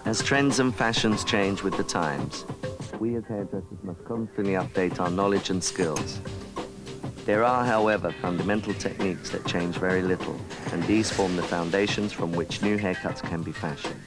As trends and fashions change with the times, we as hairdressers must constantly update our knowledge and skills. There are, however, fundamental techniques that change very little, and these form the foundations from which new haircuts can be fashioned.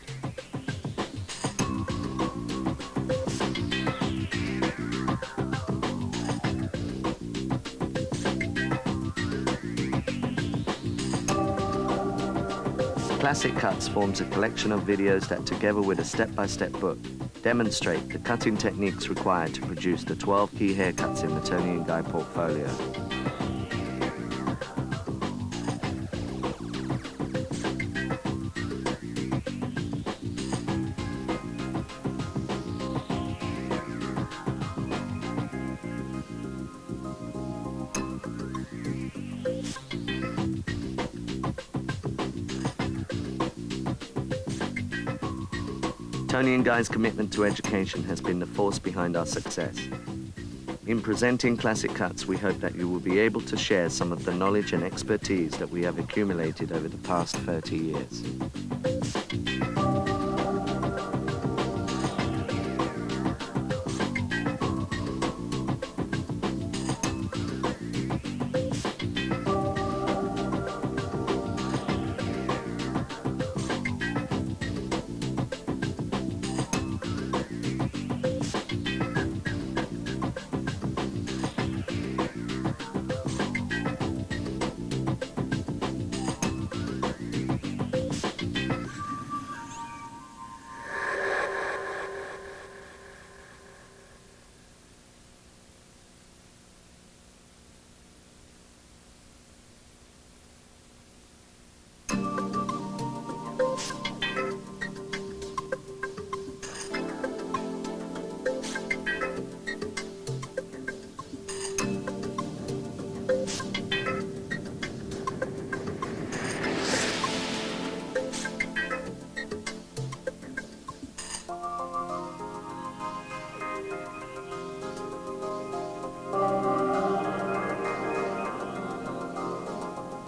Classic Cuts forms a collection of videos that, together with a step-by-step book, demonstrate the cutting techniques required to produce the 12 key haircuts in the Tony & Guy portfolio. Tony & Guy's commitment to education has been the force behind our success. In presenting Classic Cuts, we hope that you will be able to share some of the knowledge and expertise that we have accumulated over the past 30 years.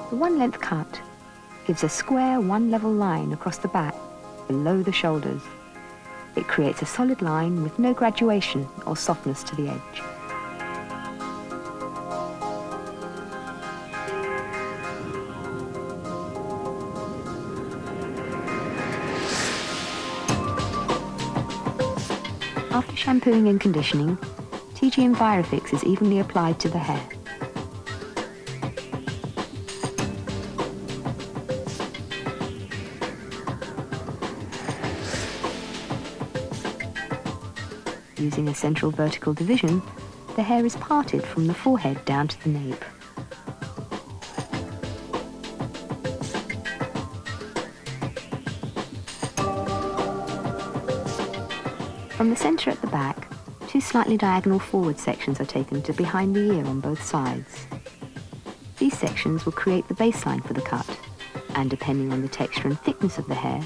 The one-length cut gives a square one-level line across the back below the shoulders. It creates a solid line with no graduation or softness to the edge. After shampooing and conditioning, TG Envirofix is evenly applied to the hair. Using a central vertical division, the hair is parted from the forehead down to the nape. From the centre at the back, two slightly diagonal forward sections are taken to behind the ear on both sides. These sections will create the baseline for the cut, and depending on the texture and thickness of the hair,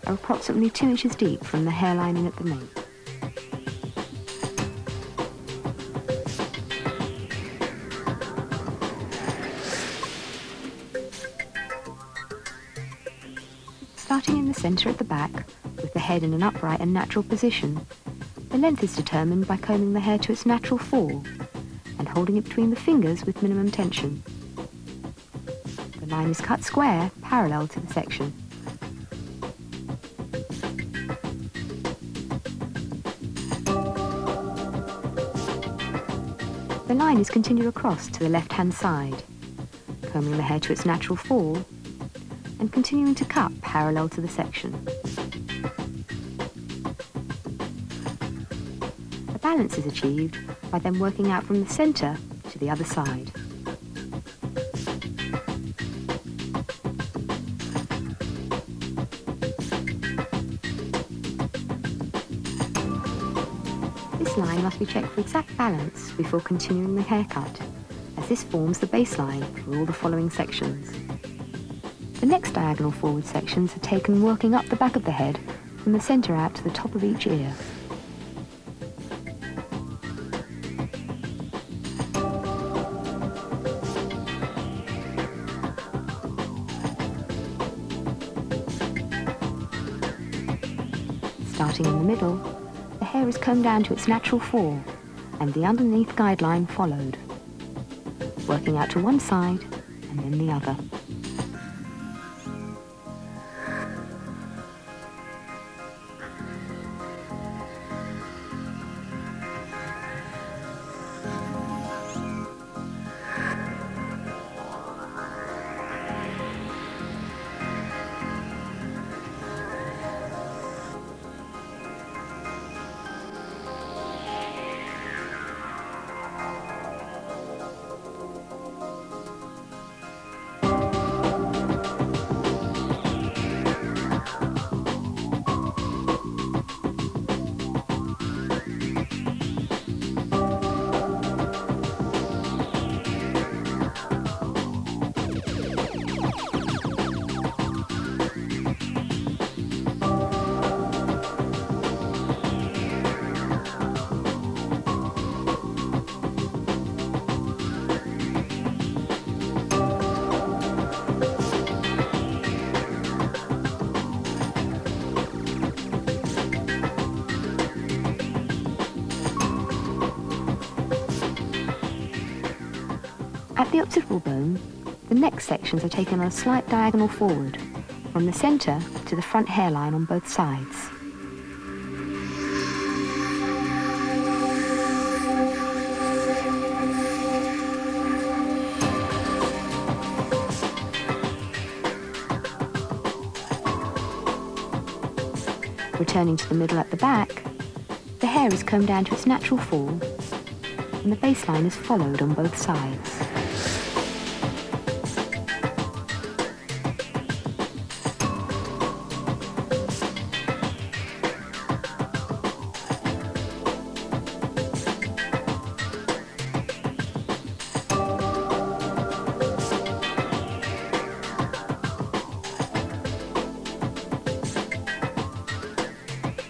are approximately 2 inches deep from the hair lining at the nape. Starting in the centre at the back, with the head in an upright and natural position, the length is determined by combing the hair to its natural fall and holding it between the fingers with minimum tension. The line is cut square, parallel to the section. The line is continued across to the left-hand side, combing the hair to its natural fall and continuing to cut parallel to the section. A balance is achieved by then working out from the centre to the other side. This line must be checked for exact balance before continuing the haircut, as this forms the baseline for all the following sections. The next diagonal forward sections are taken working up the back of the head from the centre out to the top of each ear. Starting in the middle, the hair is combed down to its natural fall, and the underneath guideline followed, working out to one side and then the other. At the occipital bone, the neck sections are taken on a slight diagonal forward, from the centre to the front hairline on both sides. Returning to the middle at the back, the hair is combed down to its natural fall, and the baseline is followed on both sides.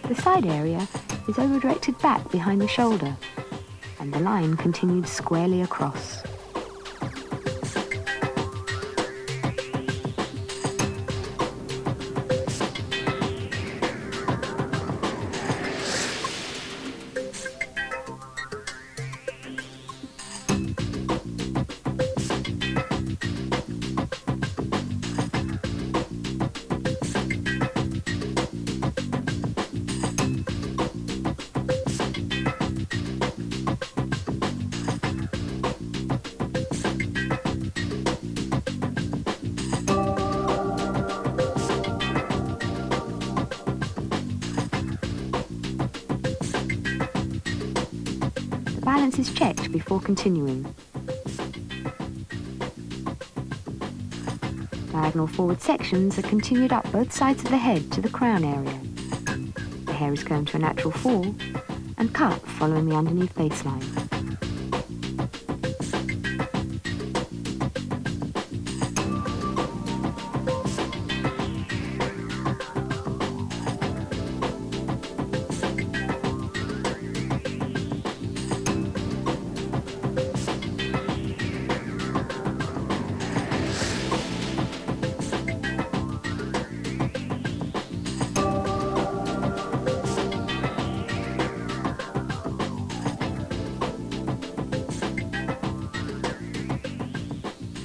The side area is over-directed back behind the shoulder, and the line continued squarely across. Balance is checked before continuing. Diagonal forward sections are continued up both sides of the head to the crown area. The hair is combed to a natural fall and cut following the underneath baseline.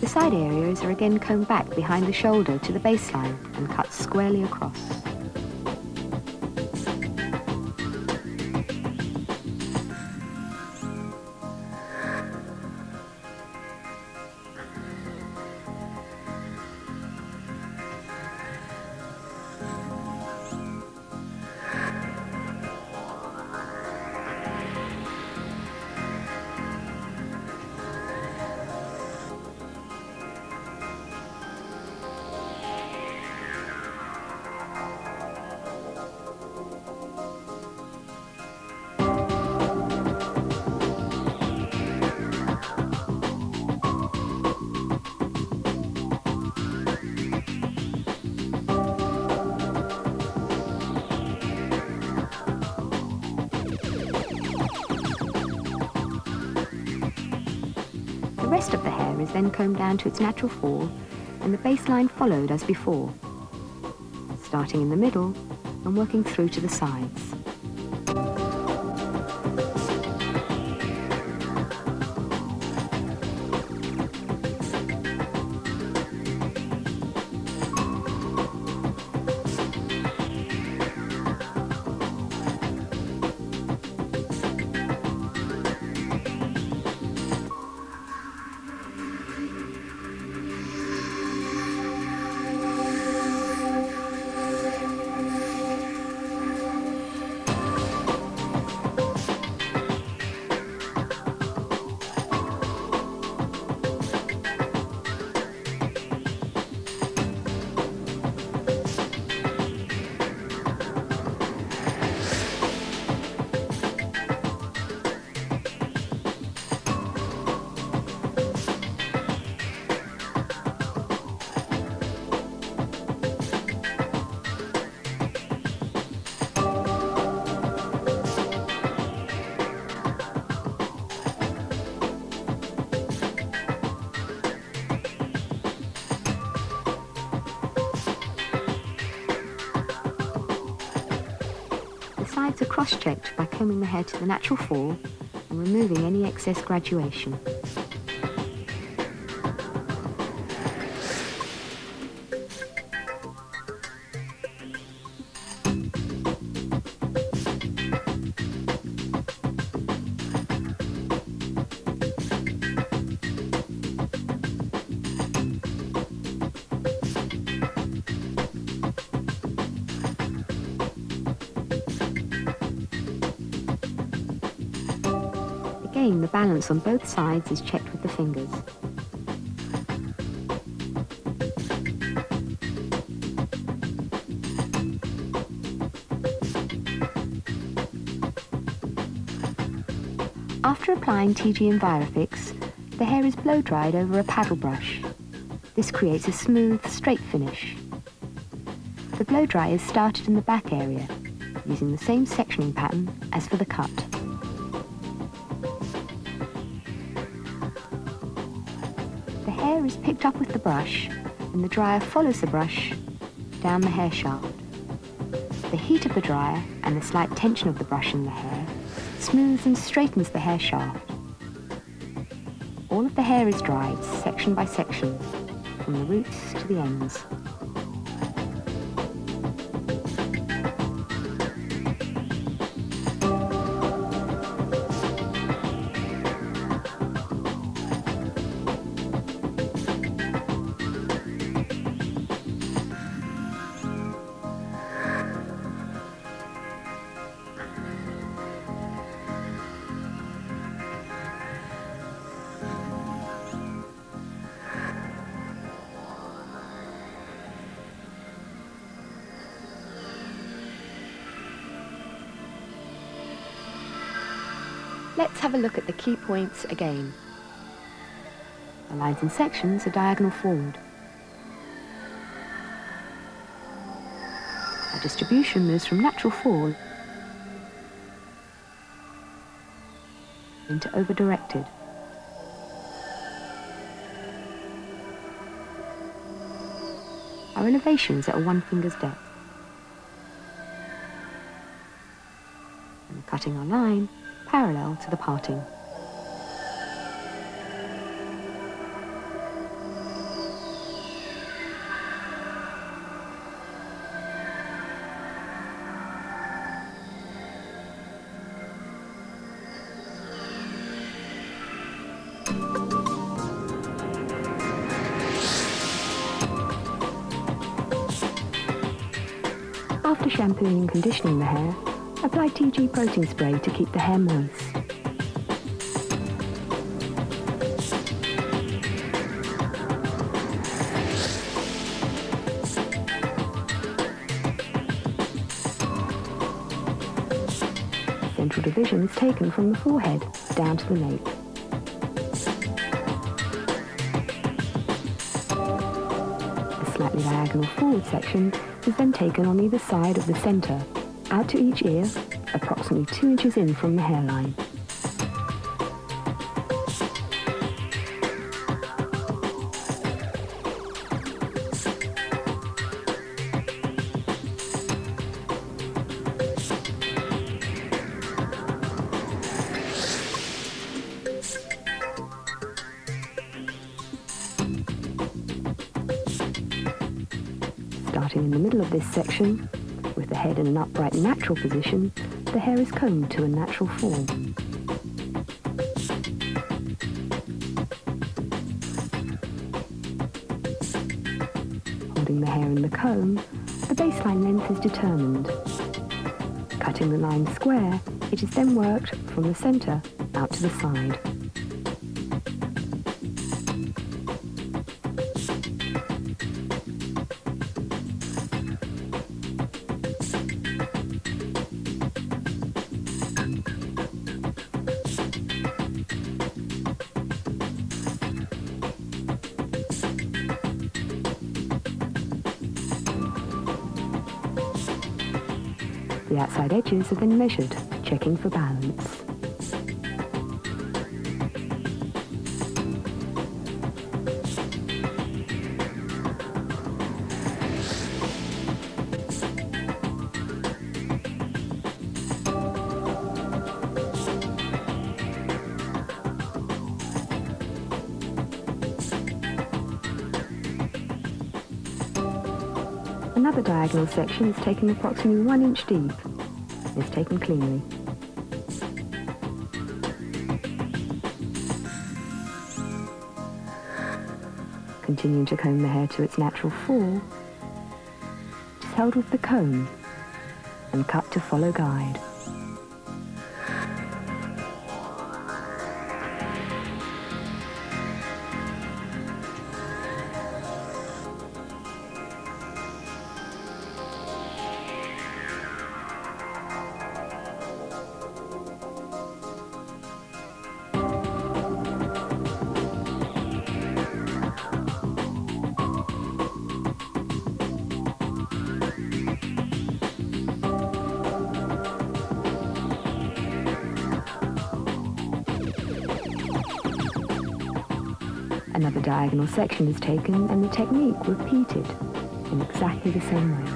The side areas are again combed back behind the shoulder to the baseline and cut squarely across. The rest of the hair is then combed down to its natural fall and the baseline followed as before. Starting in the middle, and working through to the sides. The sides are cross-checked by combing the hair to the natural fall and removing any excess graduation. Again, the balance on both sides is checked with the fingers. After applying TG Envirofix, the hair is blow-dried over a paddle brush. This creates a smooth, straight finish. The blow-dry is started in the back area, using the same sectioning pattern as for the cut. The hair is picked up with the brush, and the dryer follows the brush down the hair shaft. The heat of the dryer and the slight tension of the brush in the hair smooths and straightens the hair shaft. All of the hair is dried, section by section, from the roots to the ends. Let's have a look at the key points again. The lines and sections are diagonal forward. Our distribution moves from natural fall into over-directed. Our elevations are at 1 finger's depth. And cutting our line parallel to the parting. After shampooing and conditioning the hair, apply TG protein spray to keep the hair moist. The central division is taken from the forehead down to the nape. The slightly diagonal forward section is then taken on either side of the centre, out to each ear, approximately 2 inches in from the hairline. Starting in the middle of this section, with the head in an upright natural position, the hair is combed to a natural form. Holding the hair in the comb, the baseline length is determined. Cutting the line square, it is then worked from the centre out to the side. The outside edges are then measured, checking for balance. Another diagonal section is taken approximately 1 inch deep and is taken cleanly. Continuing to comb the hair to its natural fall, it is held with the comb and cut to follow guide. Another diagonal section is taken and the technique repeated in exactly the same way.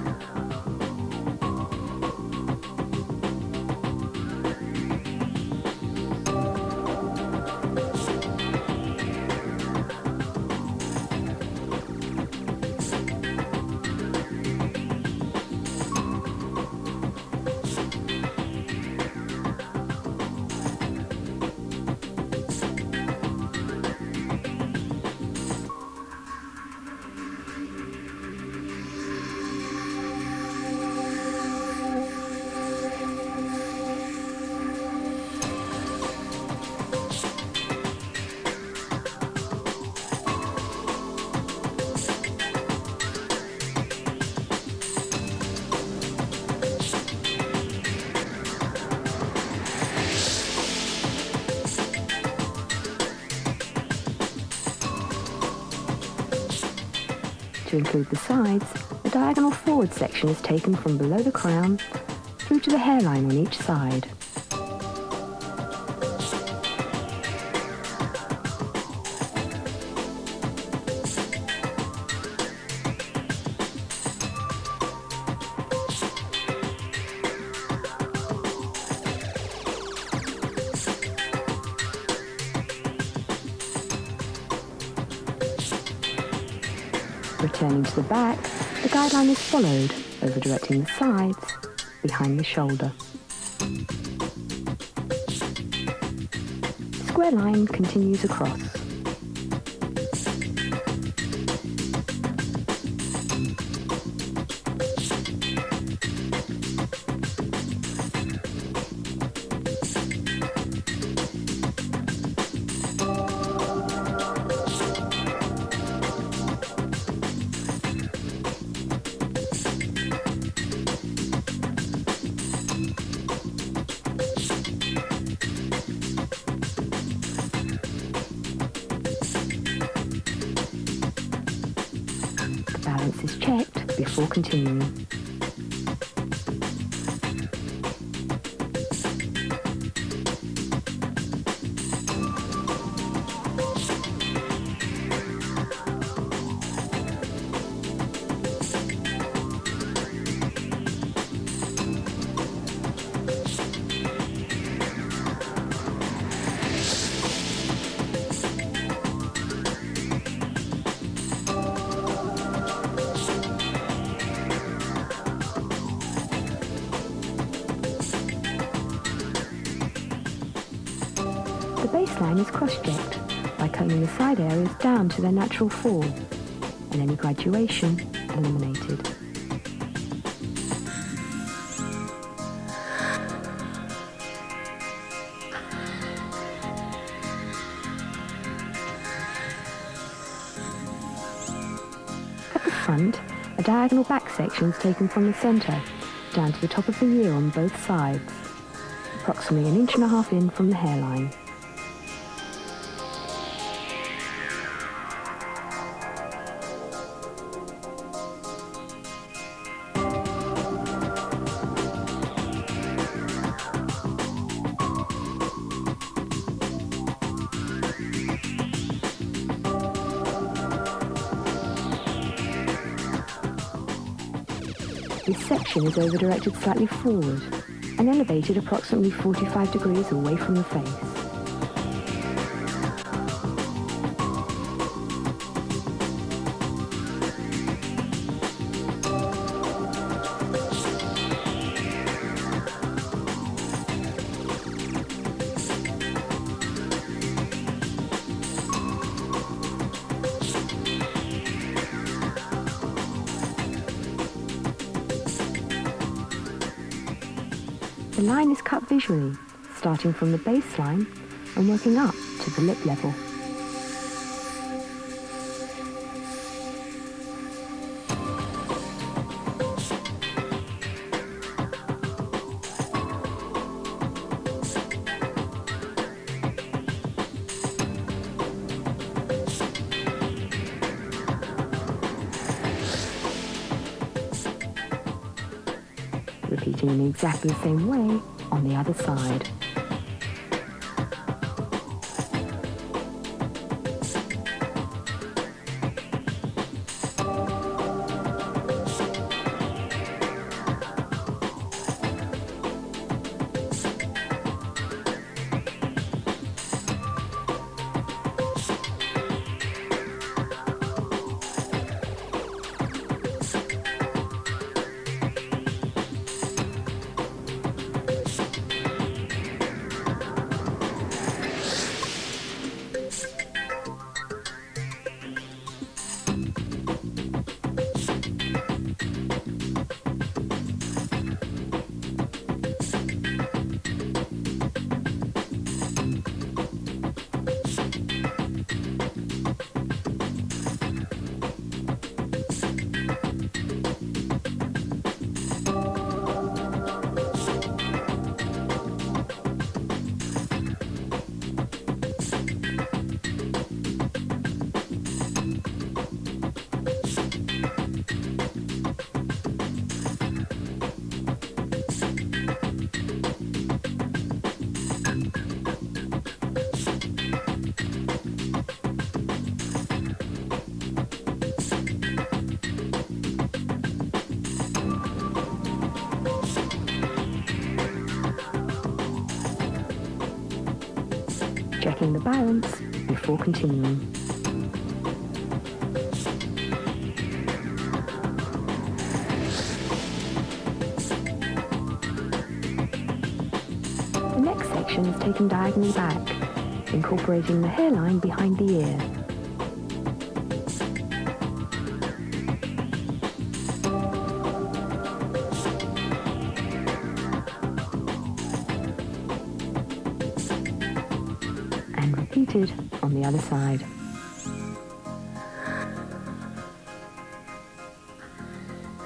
To include the sides, a diagonal forward section is taken from below the crown through to the hairline on each side. Returning to the back, the guideline is followed, over directing the sides, behind the shoulder. The square line continues across. Balance is checked before continuing. The baseline is cross-checked by combing the side areas down to their natural fall, and any graduation eliminated. At the front, a diagonal back section is taken from the centre down to the top of the ear on both sides, approximately 1.5 inches in from the hairline. This section is over-directed slightly forward and elevated approximately 45 degrees away from the face. The line is cut visually, starting from the baseline and working up to the lip level. Repeating in exactly the same way on the other side. Checking the balance before continuing. The next section is taken diagonally back, incorporating the hairline behind the ear. Repeated on the other side.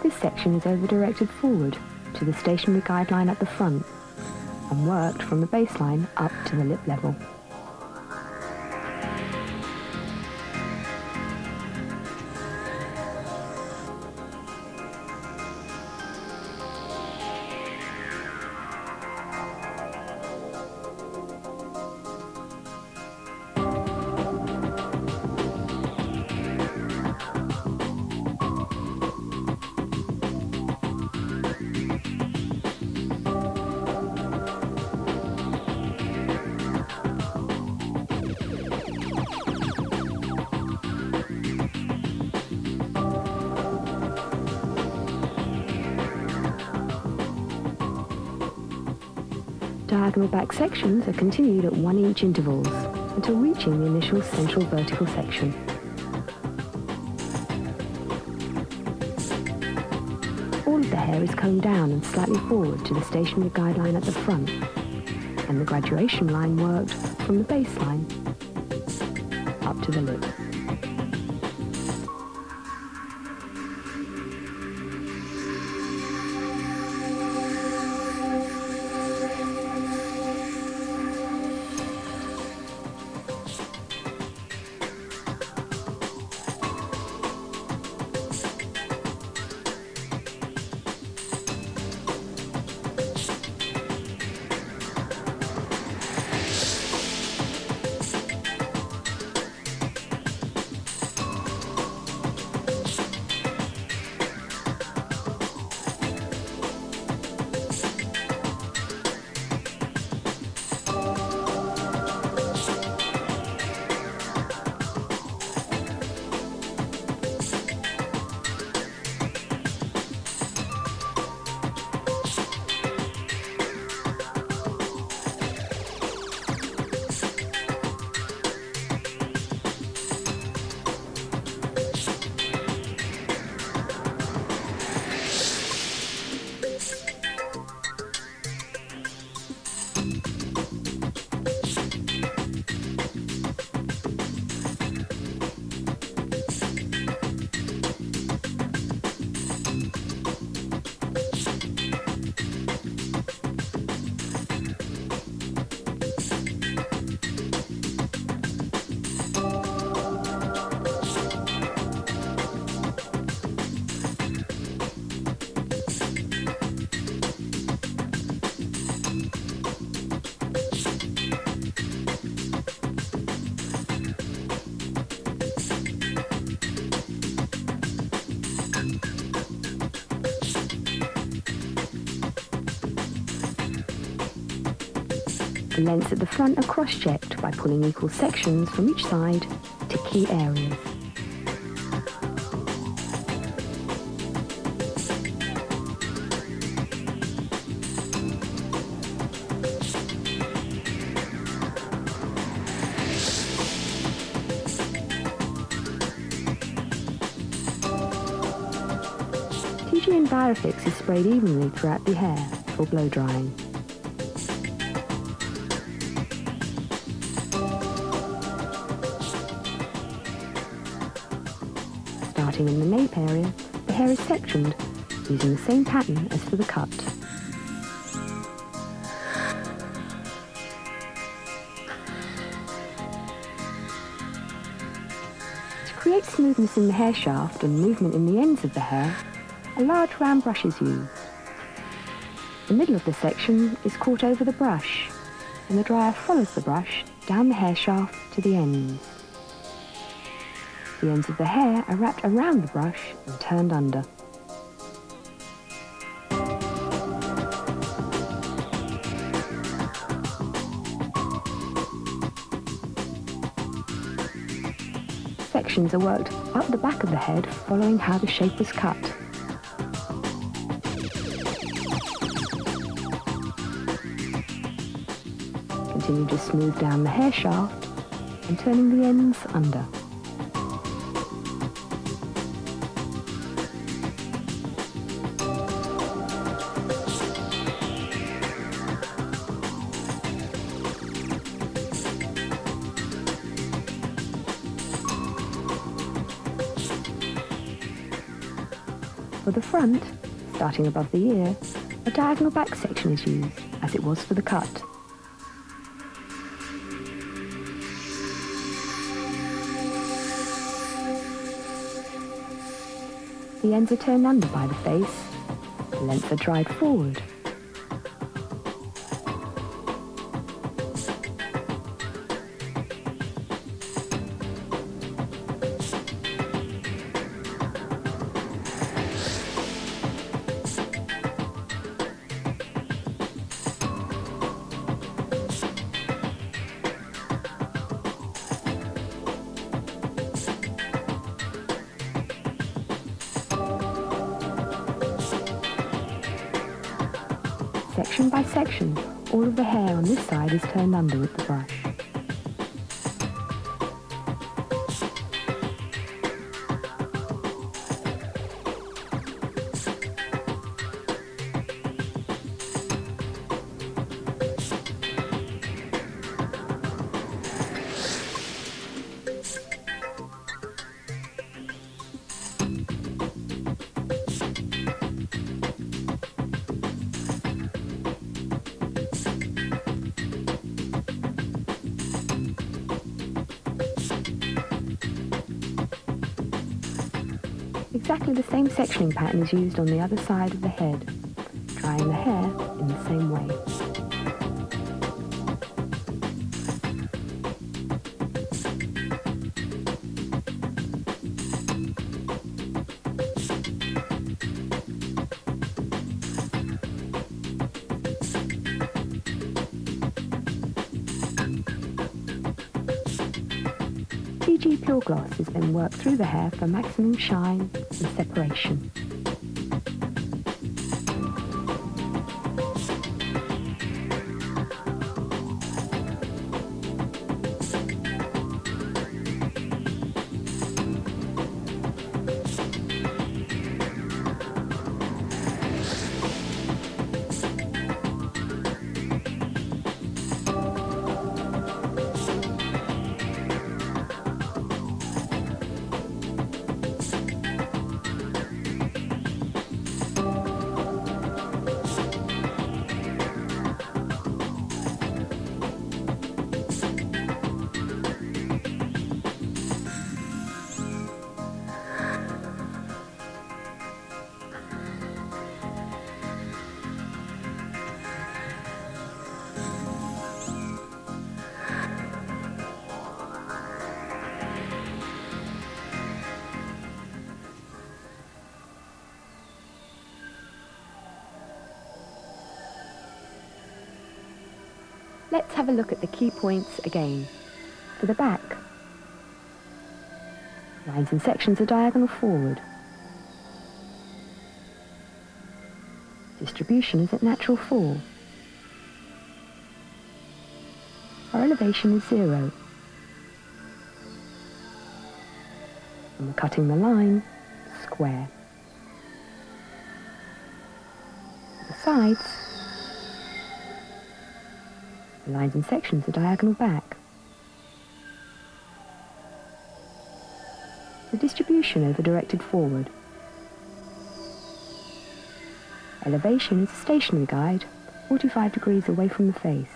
This section is over-directed forward to the stationary guideline at the front and worked from the baseline up to the lip level. diagonal back sections are continued at 1-inch intervals until reaching the initial central vertical section. All of the hair is combed down and slightly forward to the stationary guideline at the front, and the graduation line worked from the baseline up to the lips. The lengths at the front are cross-checked by pulling equal sections from each side to key areas. TG and Biofix is sprayed evenly throughout the hair for blow drying. Starting in the nape area, the hair is sectioned using the same pattern as for the cut. To create smoothness in the hair shaft and movement in the ends of the hair, a large round brush is used. The middle of the section is caught over the brush, and the dryer follows the brush down the hair shaft to the ends. The ends of the hair are wrapped around the brush and turned under. Sections are worked up the back of the head following how the shape was cut. Continue to smooth down the hair shaft and turning the ends under. For the front, starting above the ear, a diagonal back section is used, as it was for the cut. The ends are turned under by the face, the lengths are dried forward. Section by section, all of the hair on this side is turned under with the brush. Exactly the same sectioning pattern is used on the other side of the head, drying the hair in the same way. TG Pure Gloss is then worked through the hair for maximum shine and separation. Let's have a look at the key points again. For the back, lines and sections are diagonal forward. Distribution is at natural fall. Our elevation is 0. And we're cutting the line square. The sides, the lines and sections are diagonal back. The distribution over-directed forward. Elevation is a stationary guide, 45 degrees away from the face.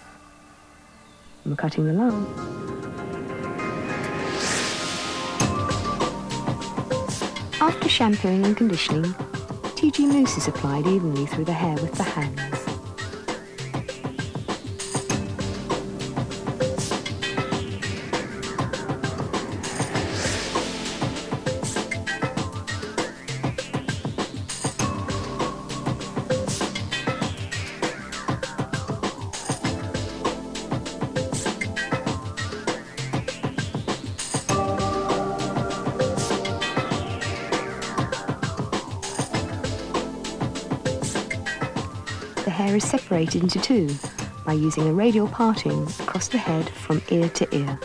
And we're cutting the line. After shampooing and conditioning, TG mousse is applied evenly through the hair with the hands. The hair is separated into two by using a radial parting across the head from ear to ear.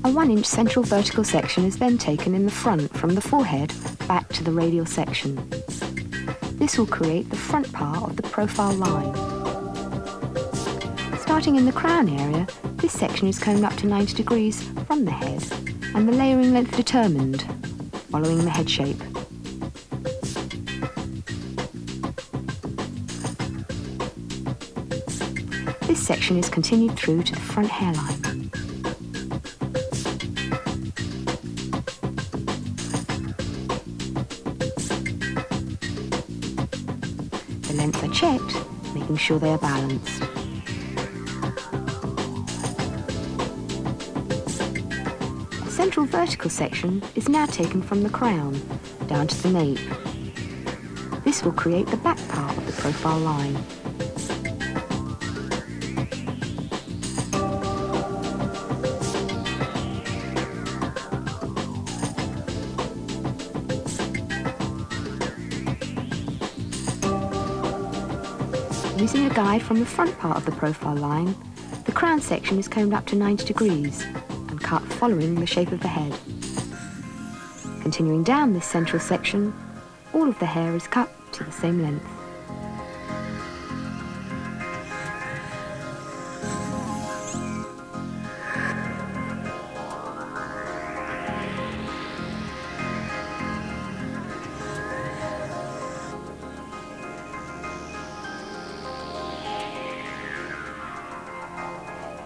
A 1-inch central vertical section is then taken in the front from the forehead back to the radial section. This will create the front part of the profile line. Starting in the crown area, this section is combed up to 90 degrees from the head and the layering length determined, following the head shape. This section is continued through to the front hairline. The lengths are checked, making sure they are balanced. central vertical section is now taken from the crown down to the nape. This will create the back part of the profile line. Using a guide from the front part of the profile line, the crown section is combed up to 90 degrees and cut following the shape of the head. Continuing down this central section, all of the hair is cut to the same length.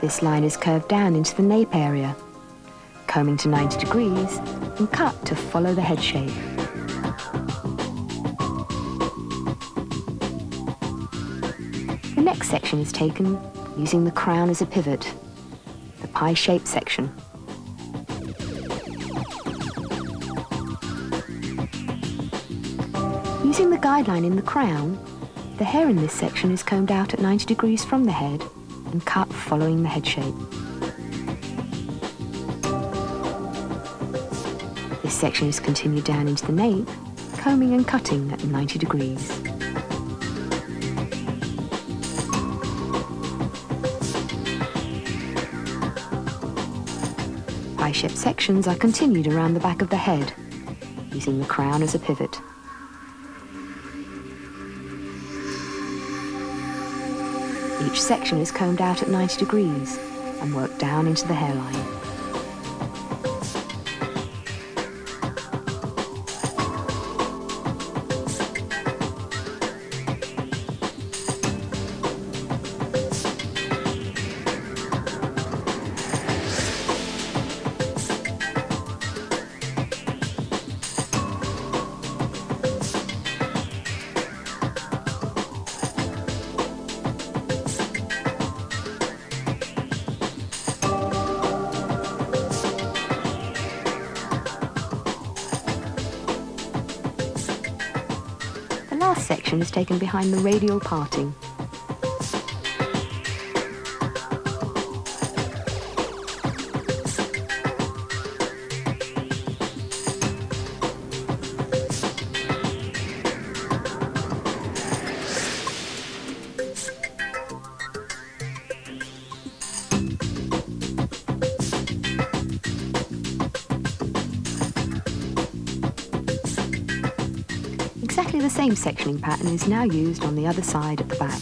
This line is curved down into the nape area, combing to 90 degrees and cut to follow the head shape. The next section is taken using the crown as a pivot, the pie-shaped section. Using the guideline in the crown, the hair in this section is combed out at 90 degrees from the head and cut following the head shape. This section is continued down into the nape, combing and cutting at 90 degrees. Pie-shaped sections are continued around the back of the head, using the crown as a pivot. Each section is combed out at 90 degrees and worked down into the hairline. The last section is taken behind the radial parting. Exactly the same sectioning pattern is now used on the other side at the back.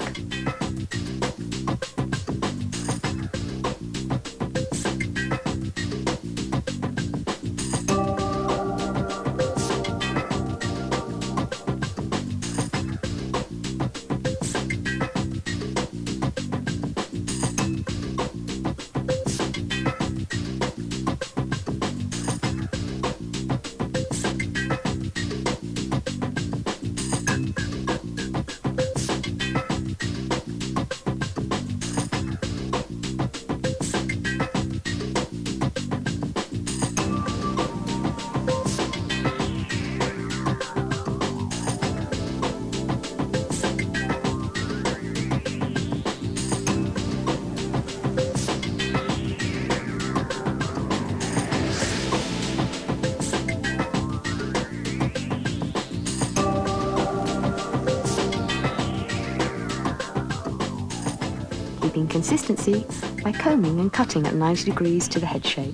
Keeping consistency by combing and cutting at 90 degrees to the head shape.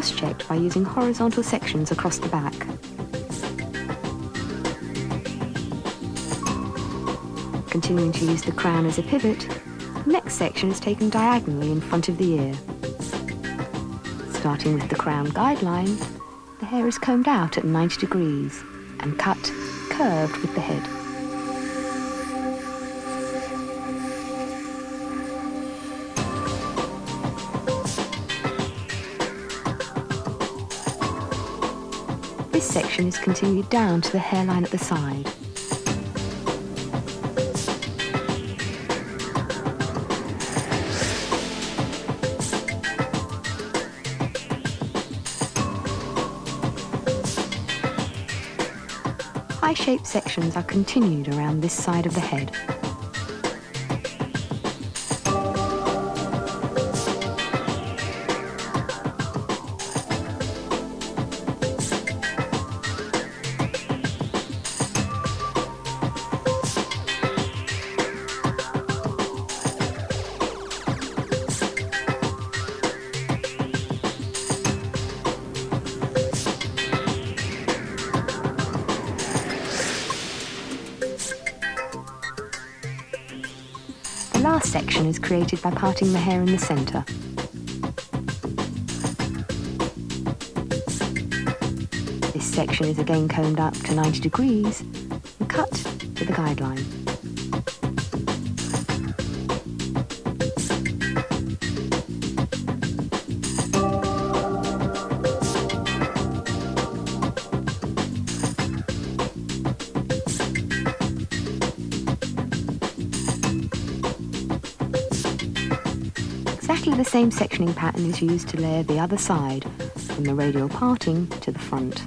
cross-checked by using horizontal sections across the back. Continuing to use the crown as a pivot, the next section is taken diagonally in front of the ear. Starting with the crown guideline, the hair is combed out at 90 degrees and cut curved with the head. This section is continued down to the hairline at the side. High-shaped sections are continued around this side of the head. The last section is created by parting the hair in the centre. This section is again combed up to 90 degrees and cut to the guideline. Exactly the same sectioning pattern is used to layer the other side, from the radial parting to the front.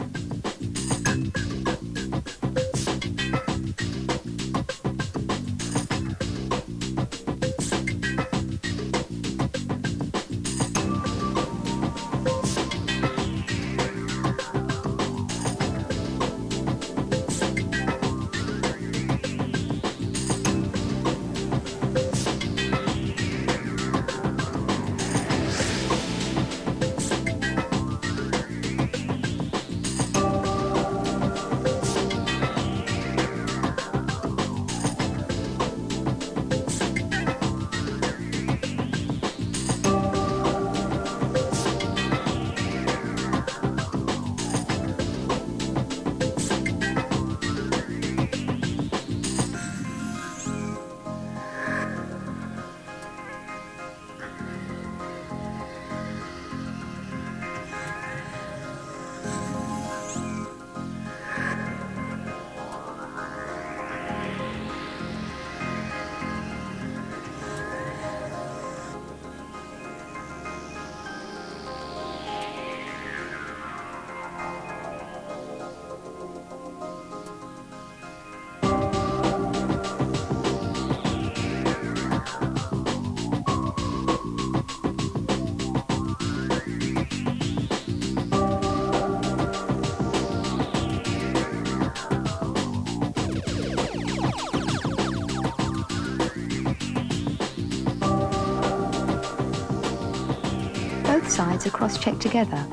Both sides are cross-checked together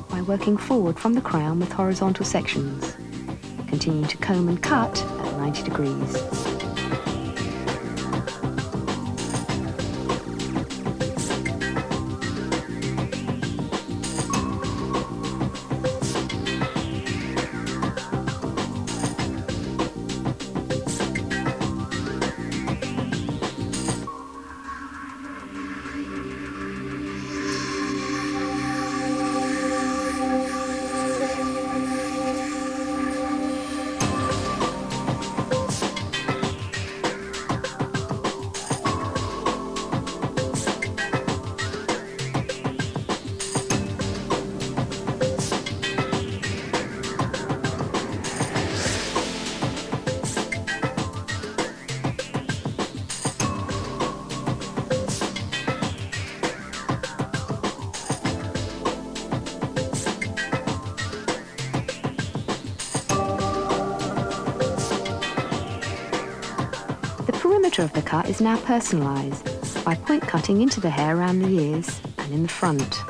by working forward from the crown with horizontal sections, continuing to comb and cut at 90 degrees. The perimeter of the cut is now personalised by point cutting into the hair around the ears and in the front.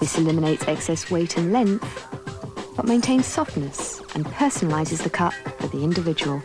This eliminates excess weight and length, but maintains softness and personalises the cut for the individual.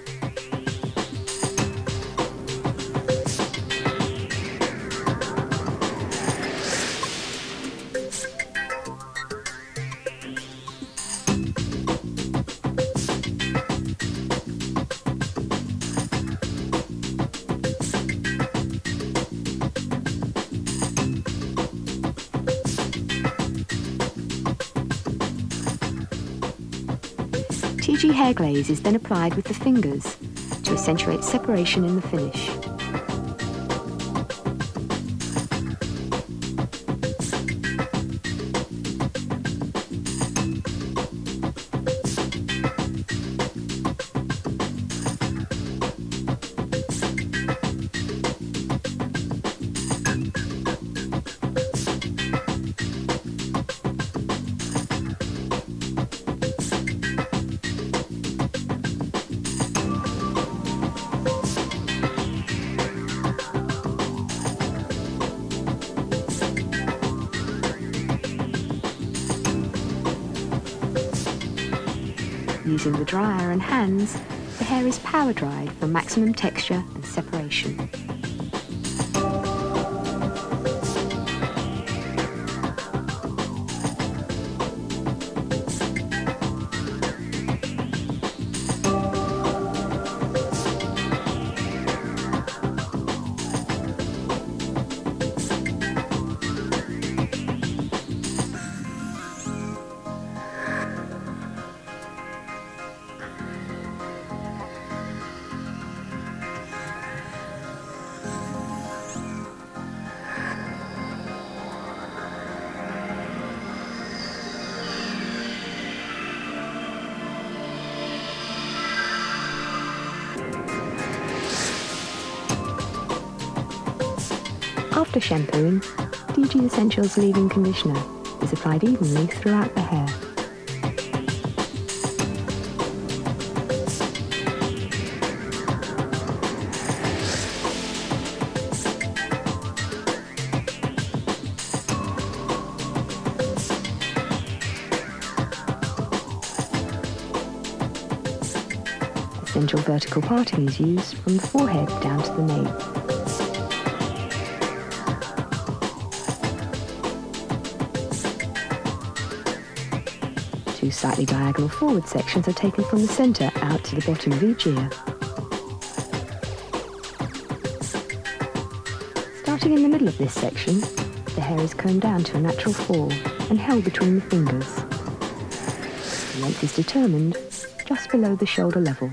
TG hair glaze is then applied with the fingers to accentuate separation in the finish. Using the dryer and hands, the hair is power dried for maximum texture and separation. After shampooing, DG Essentials leave-in conditioner is applied evenly throughout the hair. Essential vertical parting is used from the forehead down to the nape. Two slightly diagonal forward sections are taken from the centre out to the bottom of each ear. Starting in the middle of this section, the hair is combed down to a natural fall and held between the fingers. The length is determined just below the shoulder level.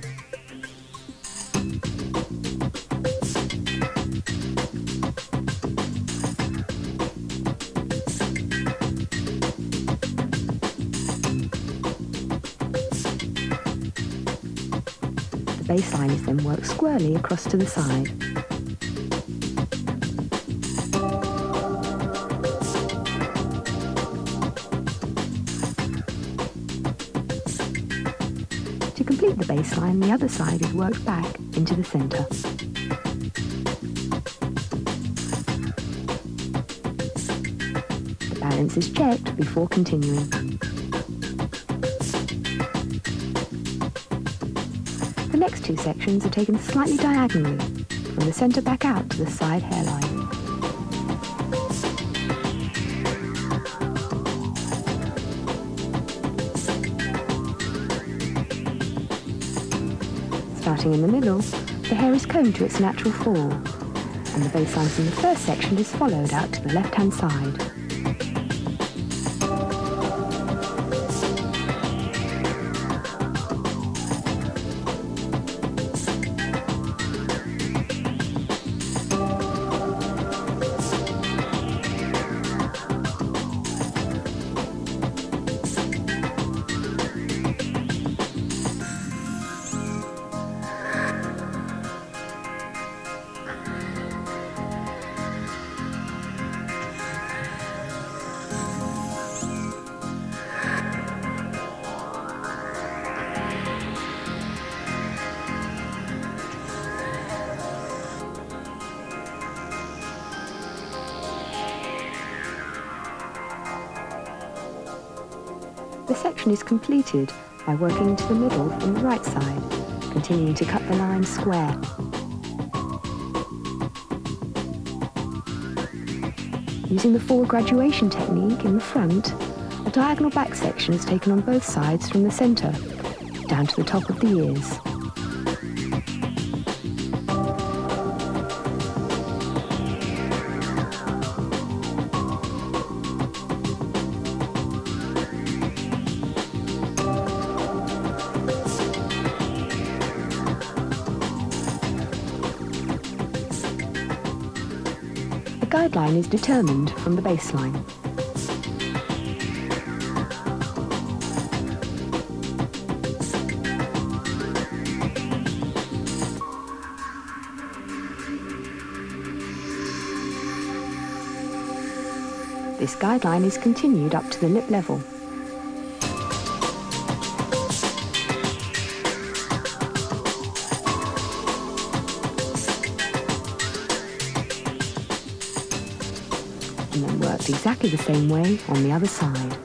The baseline is then worked squarely across to the side. To complete the baseline, the other side is worked back into the centre. The balance is checked before continuing. The next two sections are taken slightly diagonally, from the centre back out to the side hairline. Starting in the middle, the hair is combed to its natural fall, and the baseline from the first section is followed out to the left-hand side. The section is completed by working into the middle from the right side, continuing to cut the line square. Using the forward graduation technique in the front, a diagonal back section is taken on both sides from the centre, down to the top of the ears. The guideline is determined from the baseline. This guideline is continued up to the lip level. And then worked exactly the same way on the other side.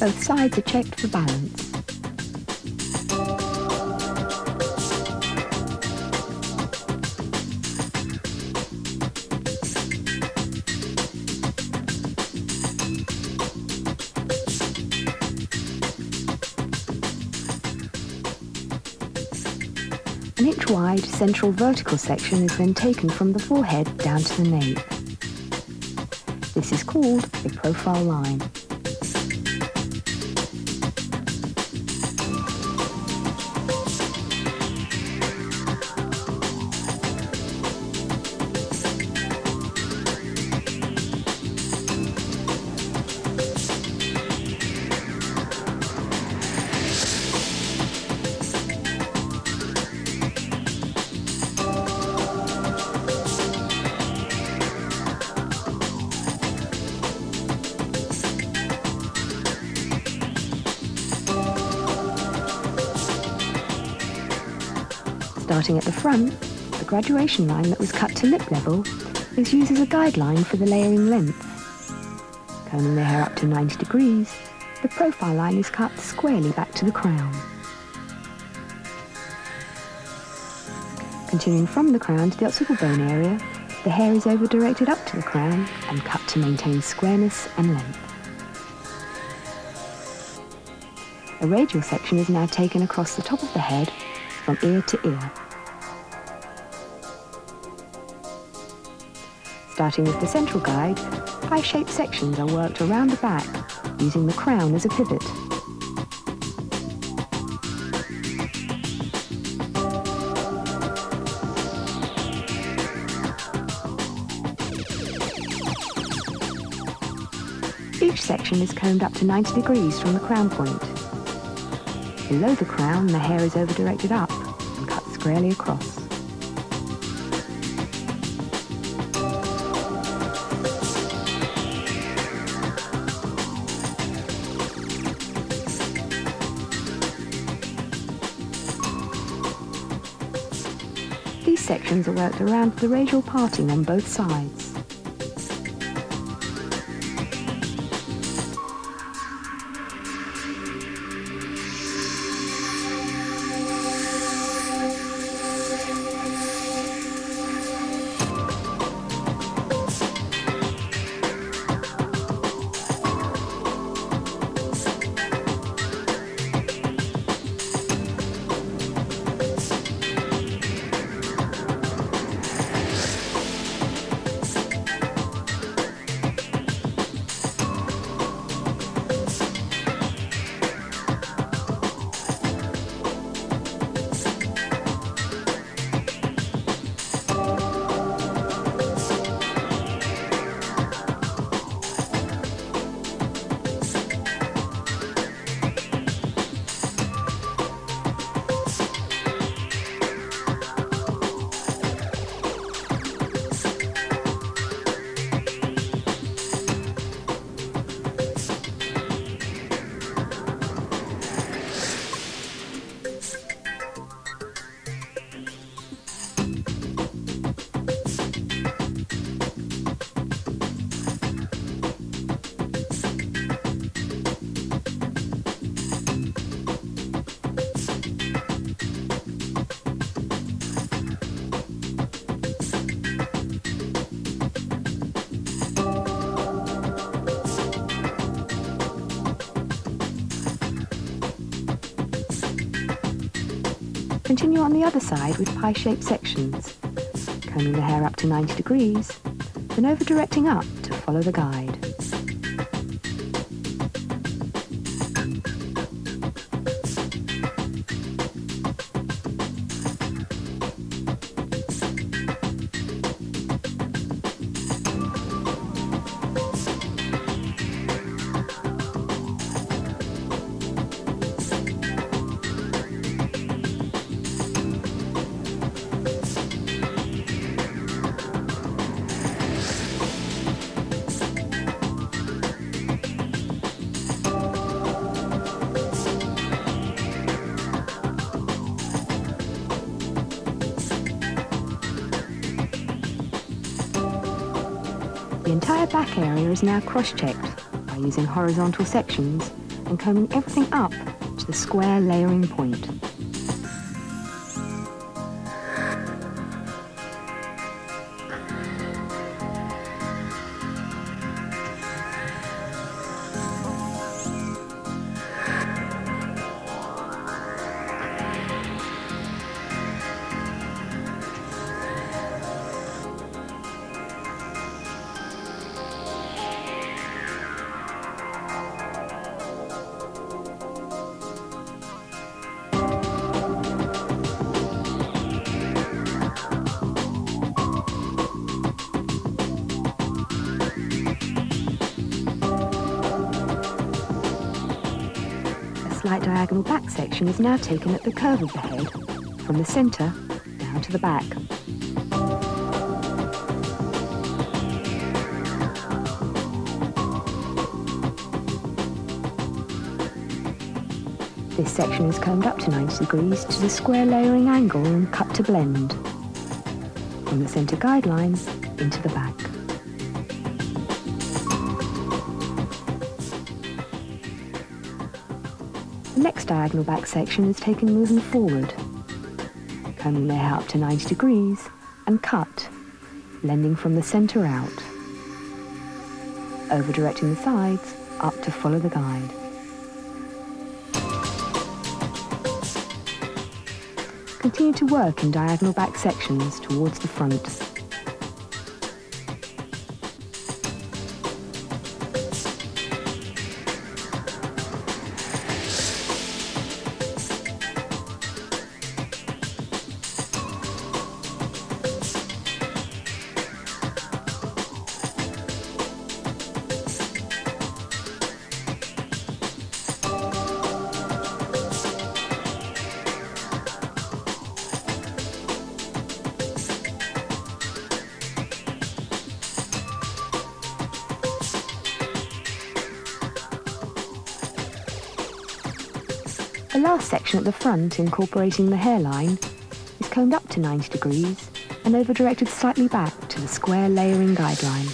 Both sides are checked for balance. An inch-wide central vertical section is then taken from the forehead down to the nape. This is called a profile line. Starting at the front, the graduation line that was cut to lip level is used as a guideline for the layering length. Combing the hair up to 90 degrees, the profile line is cut squarely back to the crown. Continuing from the crown to the occipital bone area, the hair is over-directed up to the crown and cut to maintain squareness and length. A radial section is now taken across the top of the head from ear to ear. Starting with the central guide, eye-shaped sections are worked around the back, using the crown as a pivot. Each section is combed up to 90 degrees from the crown point. Below the crown, the hair is over-directed up and cut squarely across. These sections are worked around the radial parting on both sides. Continue on the other side with pie-shaped sections, combing the hair up to 90 degrees, then over-directing up to follow the guide. The entire back area is now cross-checked by using horizontal sections and combing everything up to the square layering point. Slight diagonal back section is now taken at the curve of the head, from the centre down to the back. This section is combed up to 90 degrees to the square layering angle and cut to blend, from the centre guideline into the back. The next diagonal back section is taken moving forward, combing the hair up to 90 degrees and cut, blending from the centre out, over-directing the sides up to follow the guide. Continue to work in diagonal back sections towards the front. The last section at the front, incorporating the hairline, is combed up to 90 degrees and over-directed slightly back to the square layering guideline.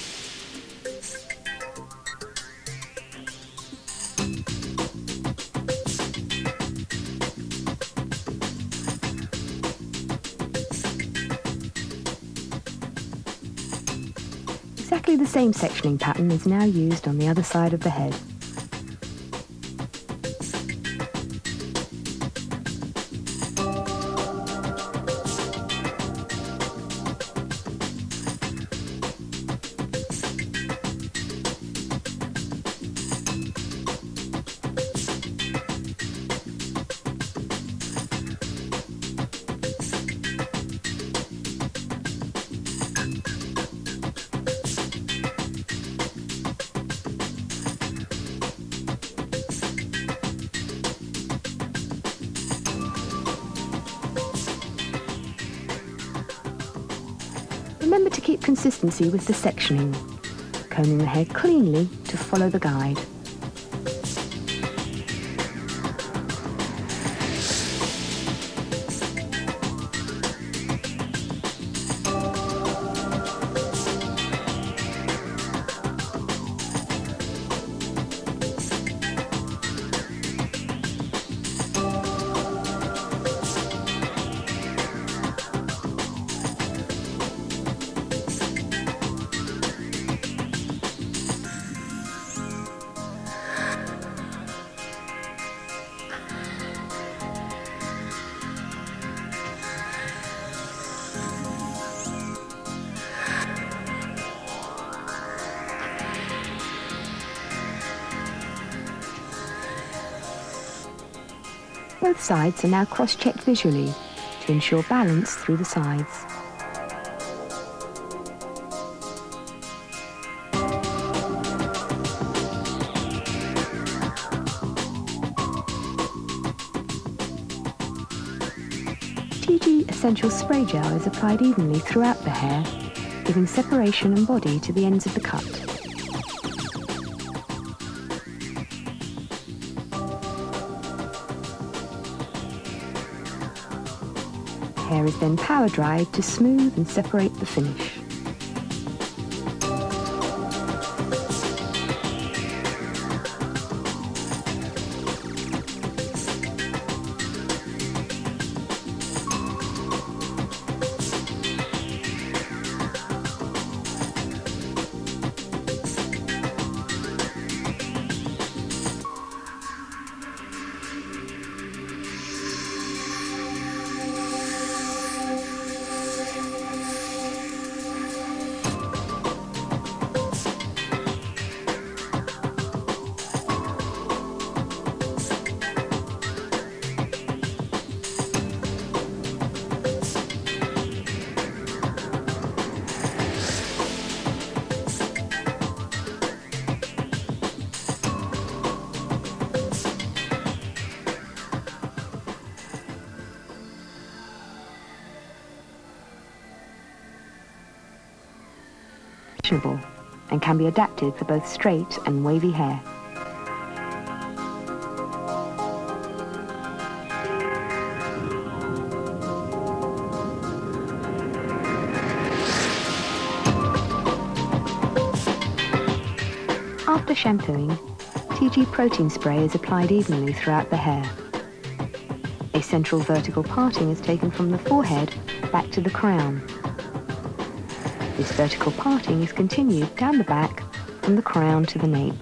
Exactly the same sectioning pattern is now used on the other side of the head. Remember to keep consistency with the sectioning, combing the hair cleanly to follow the guide. Both sides are now cross-checked visually to ensure balance through the sides. TG Essential Spray Gel is applied evenly throughout the hair, giving separation and body to the ends of the cut. Hair is then power dried to smooth and separate the finish. And can be adapted for both straight and wavy hair. After shampooing, TG protein spray is applied evenly throughout the hair. A central vertical parting is taken from the forehead back to the crown. This vertical parting is continued down the back from the crown to the nape.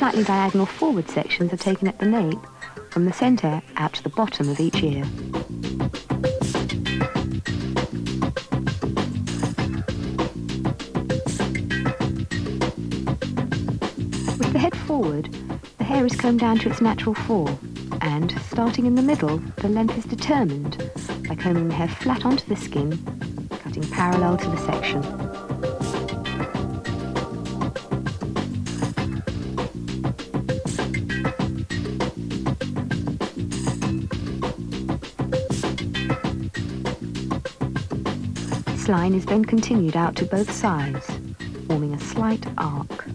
Slightly diagonal forward sections are taken at the nape, from the centre out to the bottom of each ear. With the head forward, the hair is combed down to its natural fall, and, starting in the middle, the length is determined by combing the hair flat onto the skin, cutting parallel to the section. This line is then continued out to both sides, forming a slight arc.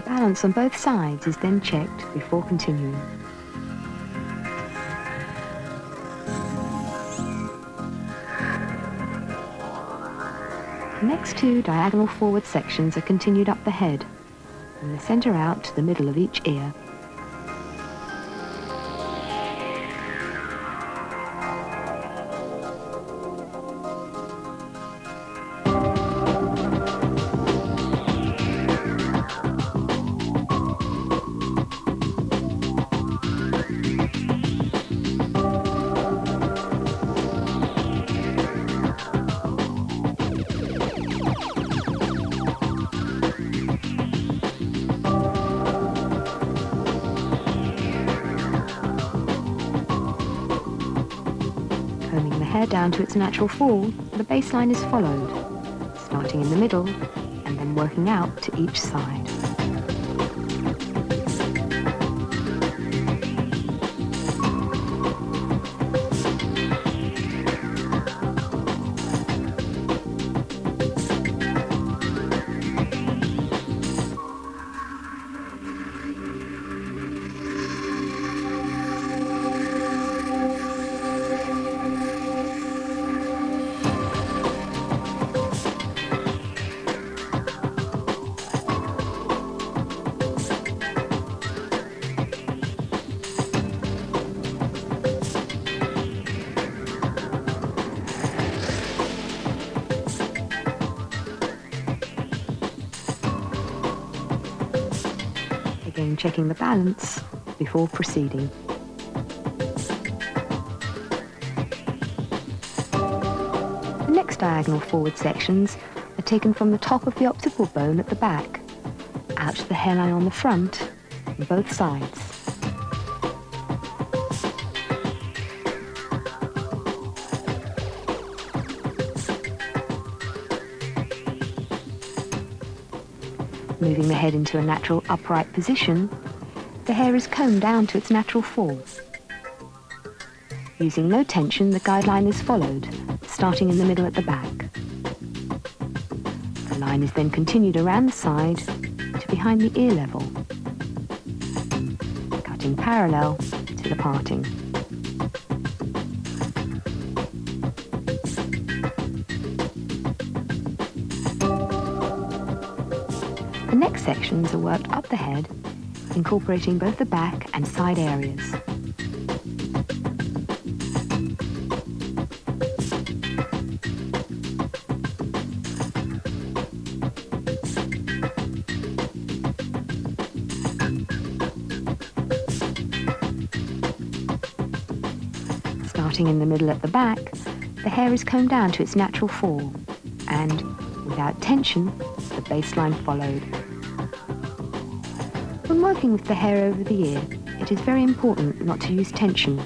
Balance on both sides is then checked before continuing. The next two diagonal forward sections are continued up the head, from the centre out to the middle of each ear. down to its natural fall, the baseline is followed, starting in the middle and then working out to each side. Again, checking the balance before proceeding. The next diagonal forward sections are taken from the top of the occipital bone at the back, out to the hairline on the front, on both sides. Moving the head into a natural upright position, the hair is combed down to its natural fall. Using no tension, the guideline is followed, starting in the middle at the back. The line is then continued around the side to behind the ear level, cutting parallel to the parting. The next sections are worked up the head, incorporating both the back and side areas. Starting in the middle at the back, the hair is combed down to its natural fall, and, without tension, the baseline followed. When working with the hair over the ear, it is very important not to use tension,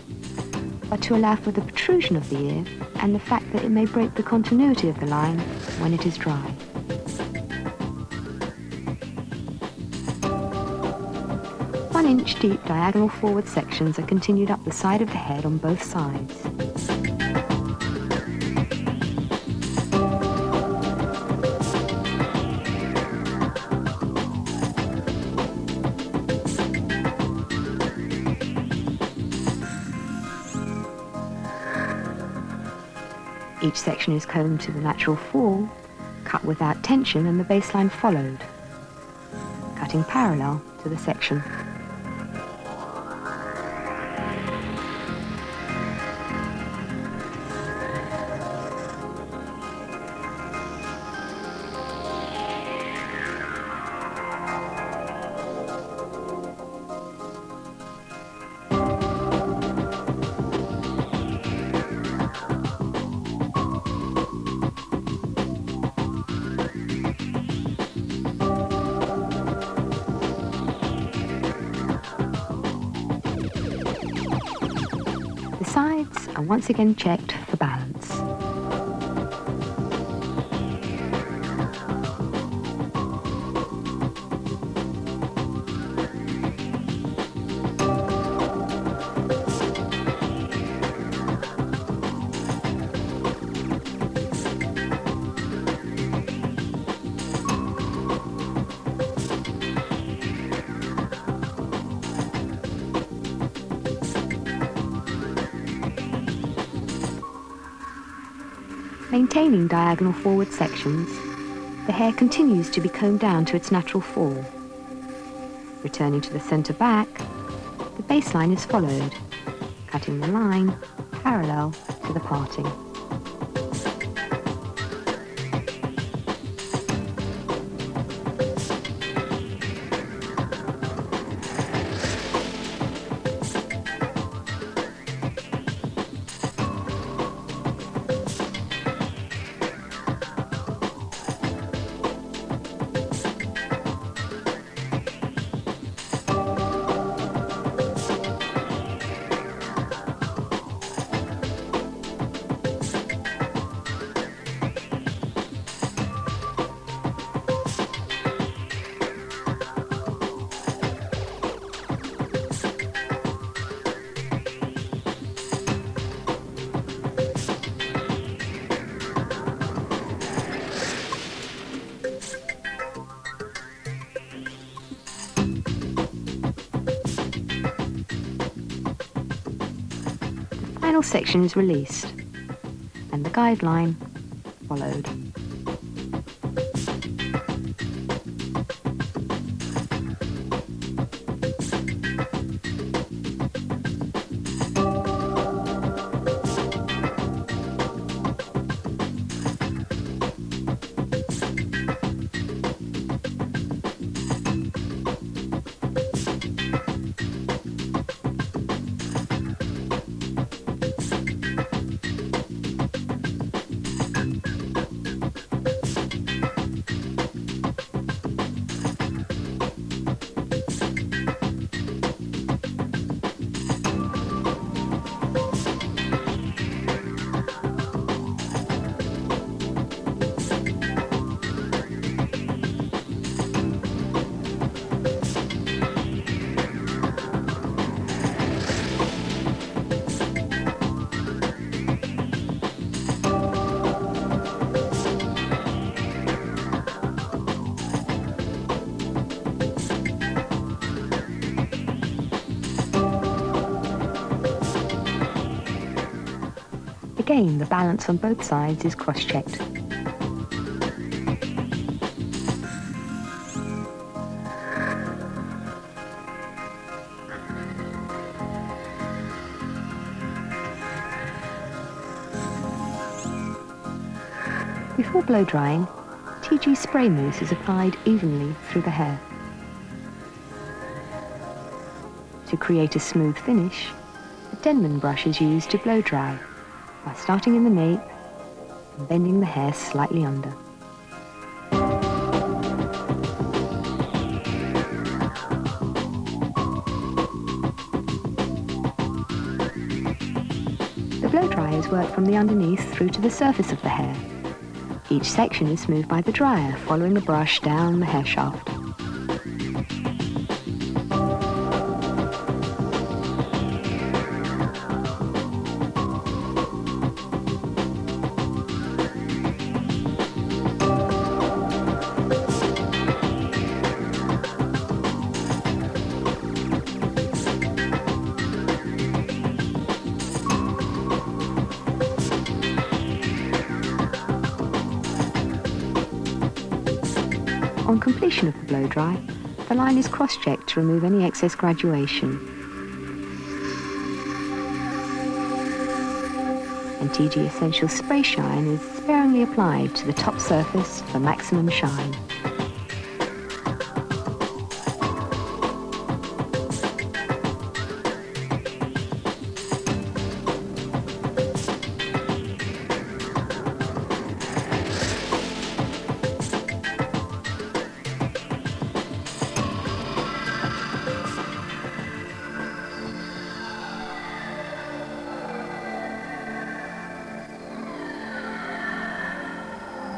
but to allow for the protrusion of the ear and the fact that it may break the continuity of the line when it is dry. One-inch deep diagonal forward sections are continued up the side of the head on both sides. Each section is combed to the natural fall, cut without tension, and the baseline followed, cutting parallel to the section. The sides are once again checked for balance. Maintaining diagonal forward sections, the hair continues to be combed down to its natural fall. Returning to the centre back, the baseline is followed, cutting the line parallel to the parting. final section is released, and the guideline followed. Again, the balance on both sides is cross-checked. Before blow drying, TG spray mousse is applied evenly through the hair. To create a smooth finish, a Denman brush is used to blow dry by starting in the nape and bending the hair slightly under. The blow dryers work from the underneath through to the surface of the hair. Each section is smoothed by the dryer, following a brush down the hair shaft. On completion of the blow dry, the line is cross-checked to remove any excess graduation. And TG Essential Spray Shine is sparingly applied to the top surface for maximum shine.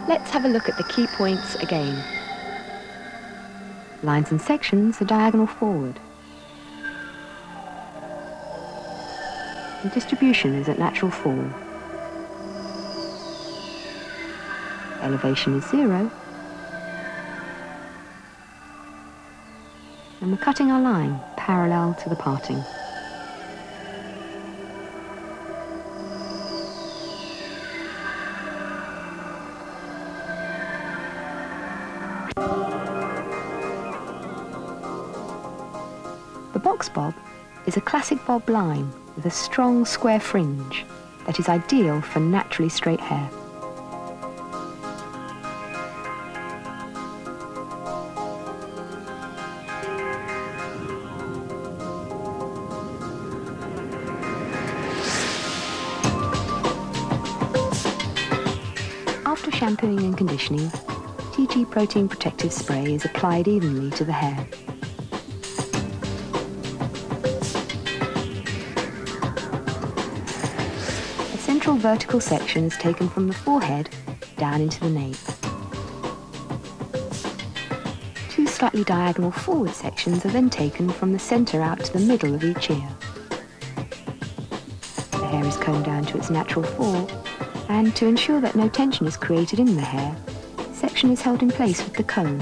Let's have a look at the key points again. Lines and sections are diagonal forward. The distribution is at natural fall. Elevation is 0. And we're cutting our line parallel to the parting. The box bob is a classic bob line with a strong square fringe that is ideal for naturally straight hair. After shampooing and conditioning, TG Protein Protective Spray is applied evenly to the hair. A central vertical section is taken from the forehead down into the nape. Two slightly diagonal forward sections are then taken from the centre out to the middle of each ear. The hair is combed down to its natural fall, and to ensure that no tension is created in the hair, the section is held in place with the comb.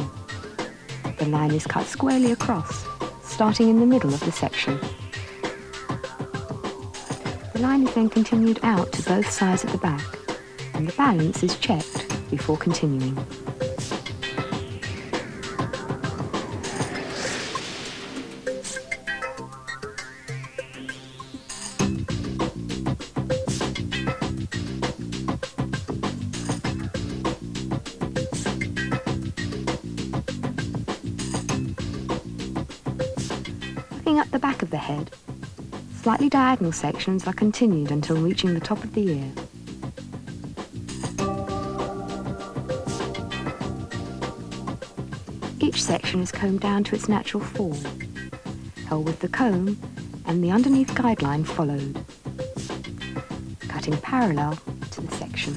The line is cut squarely across, starting in the middle of the section. The The line is then continued out to both sides at the back, and the balance is checked before continuing. Looking at the back of the head, slightly diagonal sections are continued until reaching the top of the ear. Each section is combed down to its natural form, held with the comb and the underneath guideline followed, cutting parallel to the section.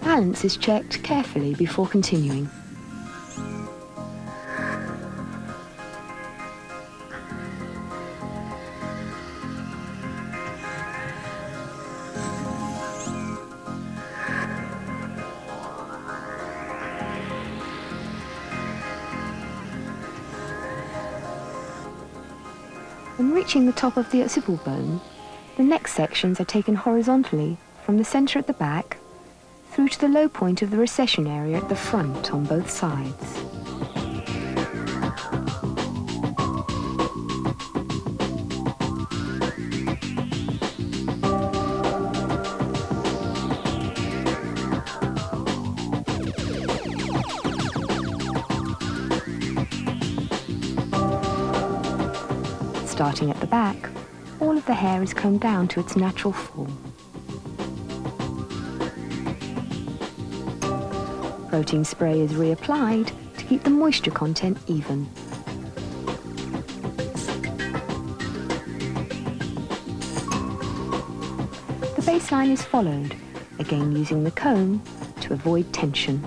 Balance is checked carefully before continuing. When reaching the top of the occipital bone, the next sections are taken horizontally from the centre at the back through to the low point of the recession area at the front on both sides. Starting at the back, all of the hair is combed down to its natural form. Protein spray is reapplied to keep the moisture content even. The baseline is followed, again using the comb to avoid tension.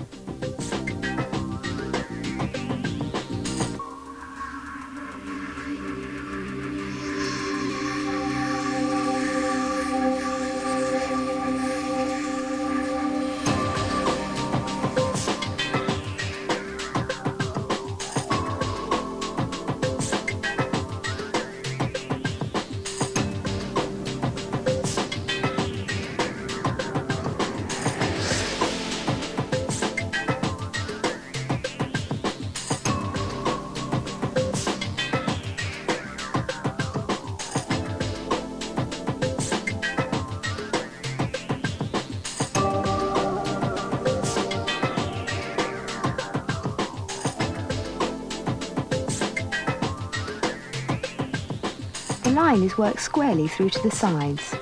The line is worked squarely through to the sides,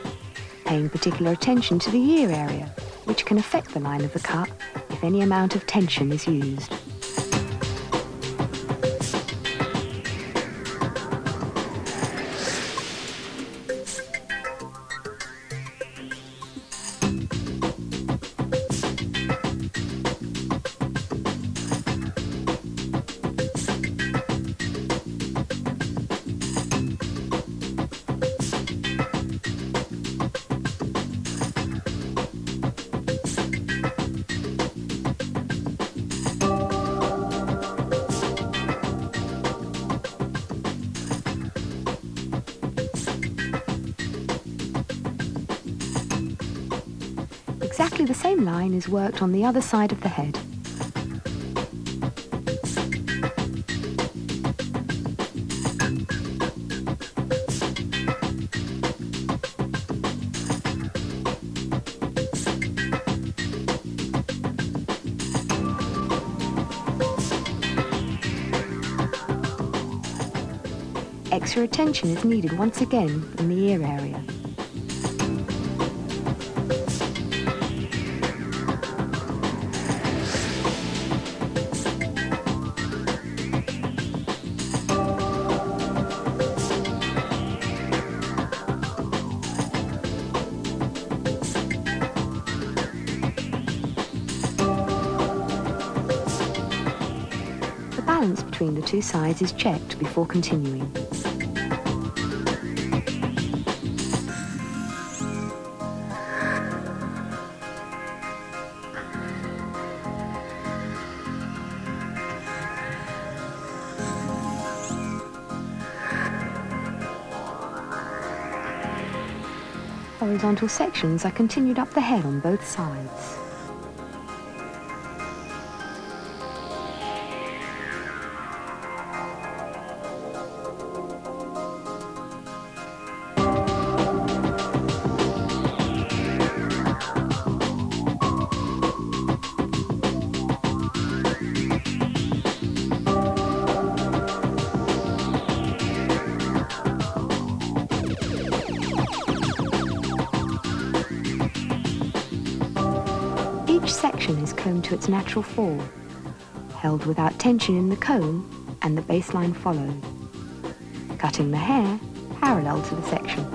paying particular attention to the ear area, which can affect the line of the cut if any amount of tension is used. Exactly the same line is worked on the other side of the head. extra attention is needed once again in the ear area. The balance between the two sides is checked before continuing. Horizontal sections are continued up the head on both sides. Each section is combed to its natural fall, held without tension in the comb and the baseline followed, cutting the hair parallel to the section.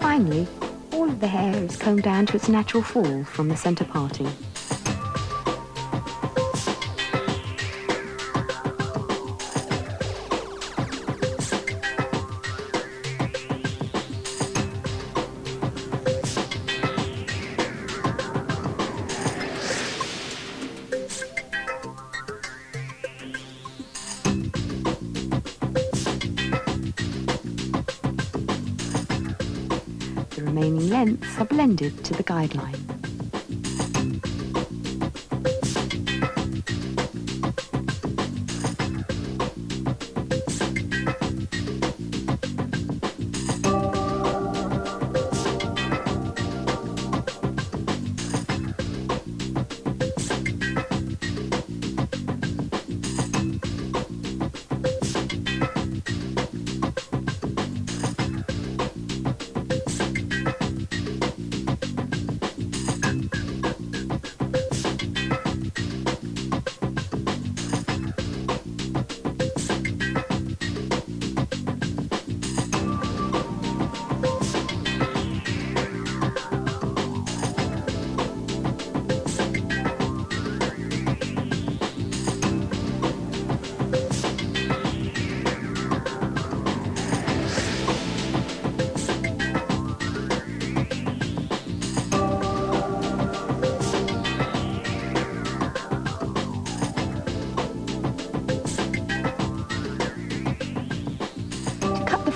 Finally, all of the hair is combed down to its natural fall from the center parting. The remaining lengths are blended to the guideline.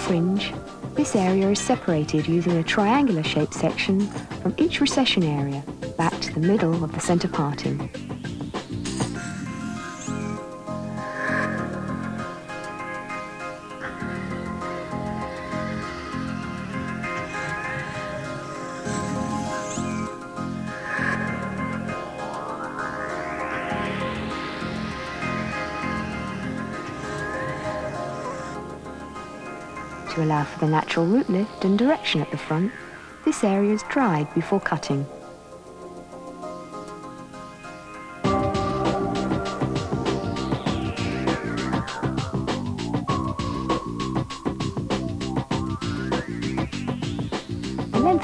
Fringe, this area is separated using a triangular shaped section from each recession area back to the middle of the center parting. To allow for the natural root lift and direction at the front, this area is dried before cutting.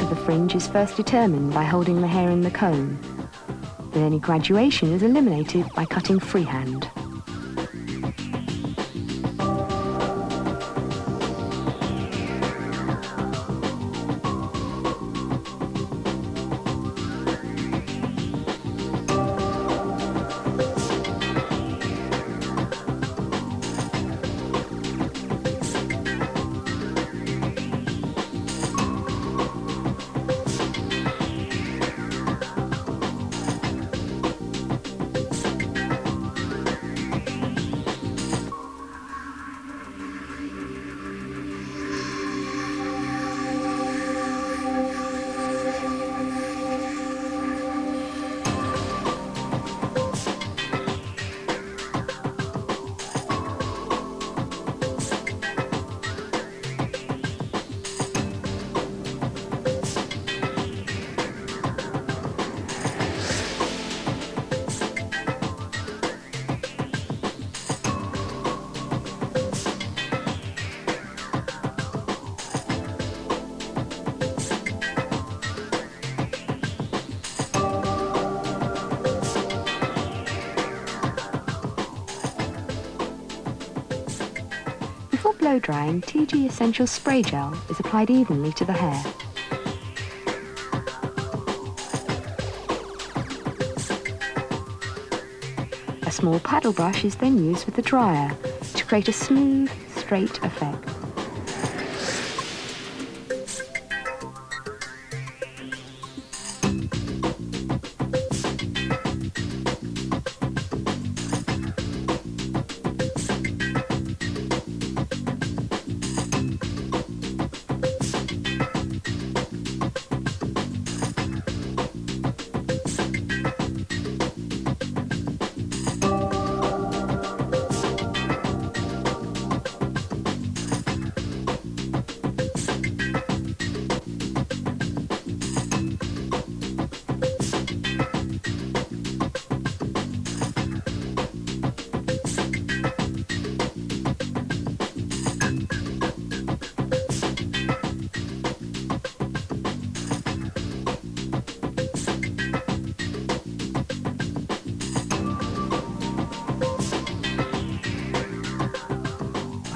of the fringe is first determined by holding the hair in the comb, then any graduation is eliminated by cutting freehand. Before blow drying, TG Essential Spray Gel is applied evenly to the hair. A small paddle brush is then used with the dryer to create a smooth, straight effect.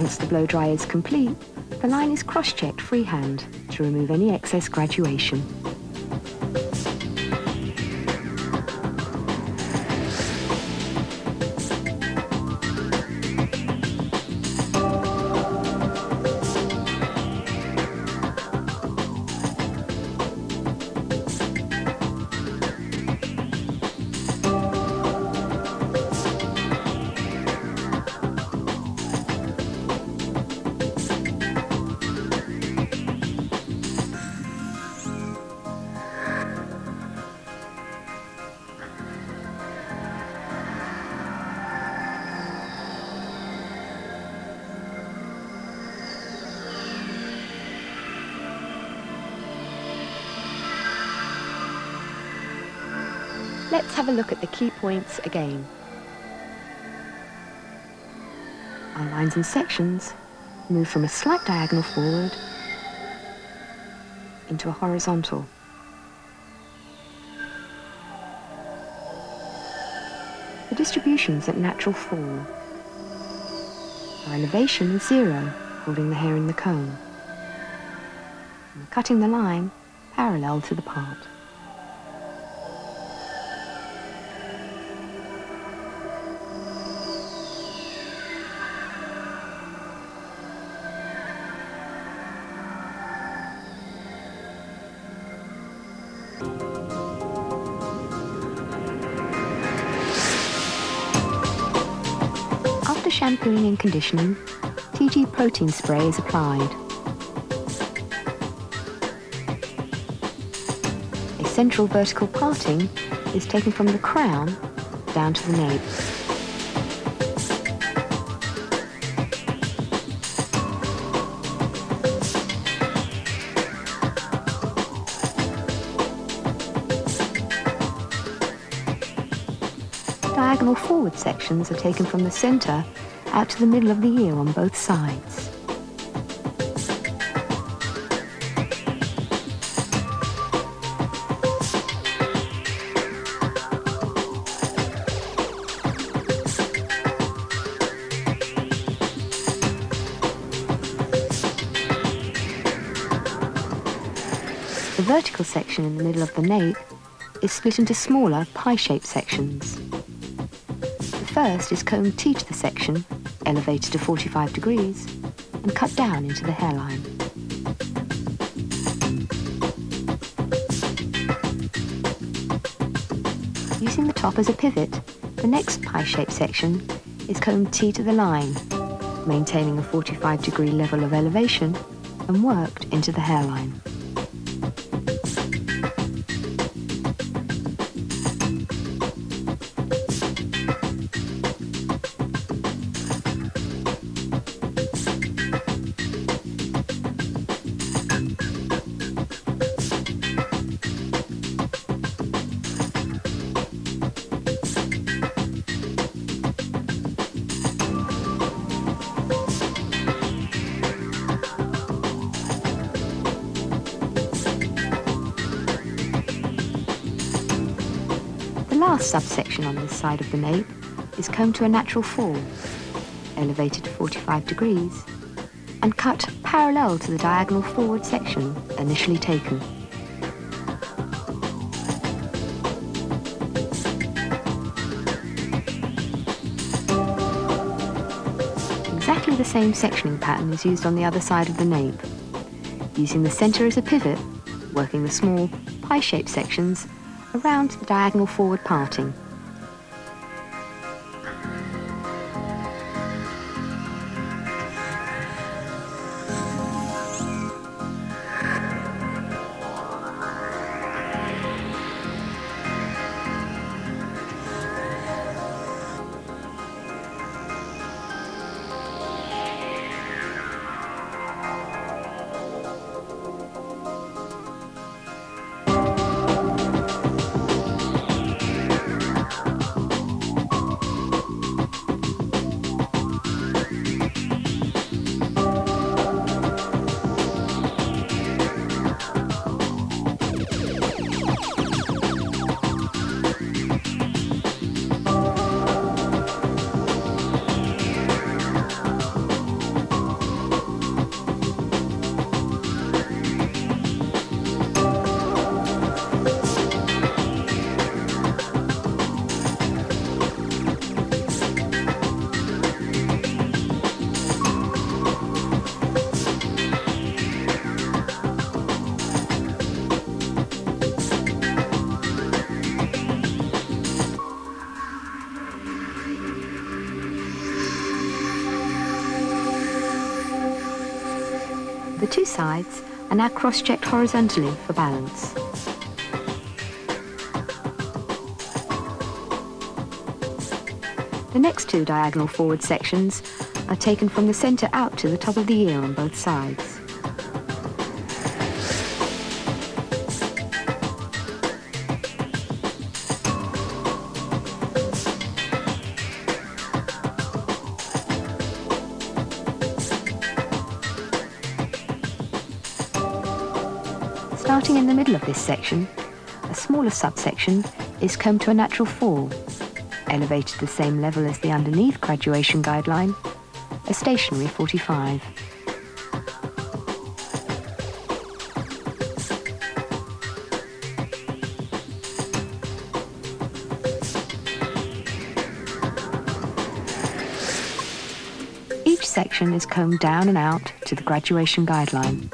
Once the blow dry is complete, the line is cross-checked freehand to remove any excess graduation. Let's have a look at the key points again. Our lines and sections move from a slight diagonal forward into a horizontal. The distribution's at natural fall. Our elevation is 0, holding the hair in the comb. And we're cutting the line parallel to the part. After shampooing and conditioning, TG protein spray is applied. A central vertical parting is taken from the crown down to the nape. Diagonal forward sections are taken from the centre out to the middle of the ear on both sides. vertical section in the middle of the nape is split into smaller pie-shaped sections. The first is combed T to the section, elevated to 45 degrees, and cut down into the hairline. Using the top as a pivot, the next pie-shaped section is combed T to the line, maintaining a 45-degree level of elevation and worked into the hairline. The last subsection on this side of the nape is combed to a natural fall, elevated to 45 degrees, and cut parallel to the diagonal forward section initially taken. Exactly the same sectioning pattern is used on the other side of the nape, using the centre as a pivot, working the small pie-shaped sections around the diagonal forward parting. The two sides are now cross-checked horizontally for balance. The next two diagonal forward sections are taken from the centre out to the top of the ear on both sides. Starting in the middle of this section, a smaller subsection is combed to a natural fall, elevated to the same level as the underneath graduation guideline, a stationary 45. Each section is combed down and out to the graduation guideline.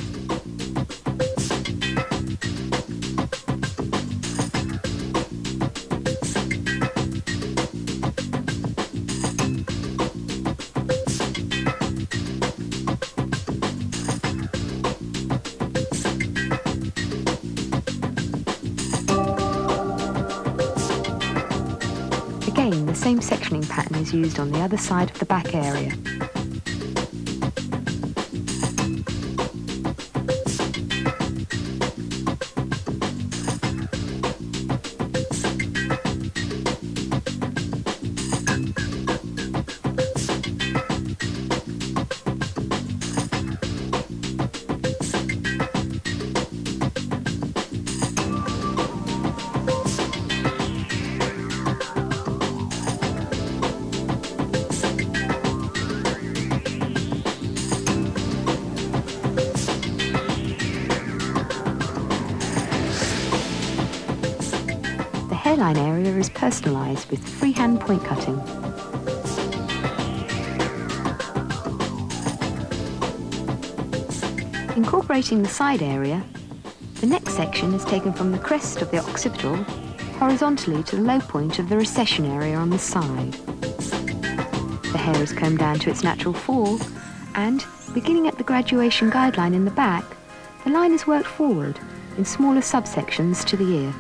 Again, the same sectioning pattern is used on the other side of the back area. hairline area is personalised with freehand point cutting. Incorporating the side area, the next section is taken from the crest of the occipital horizontally to the low point of the recession area on the side. The hair is combed down to its natural fall, and, beginning at the graduation guideline in the back, the line is worked forward in smaller subsections to the ear.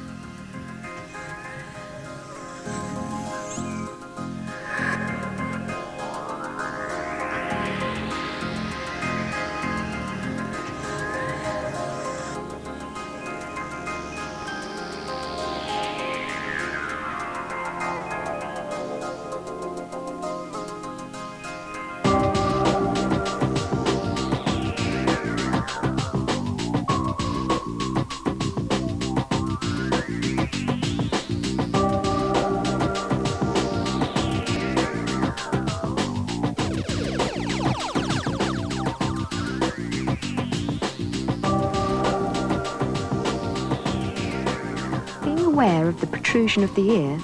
Aware of the protrusion of the ear,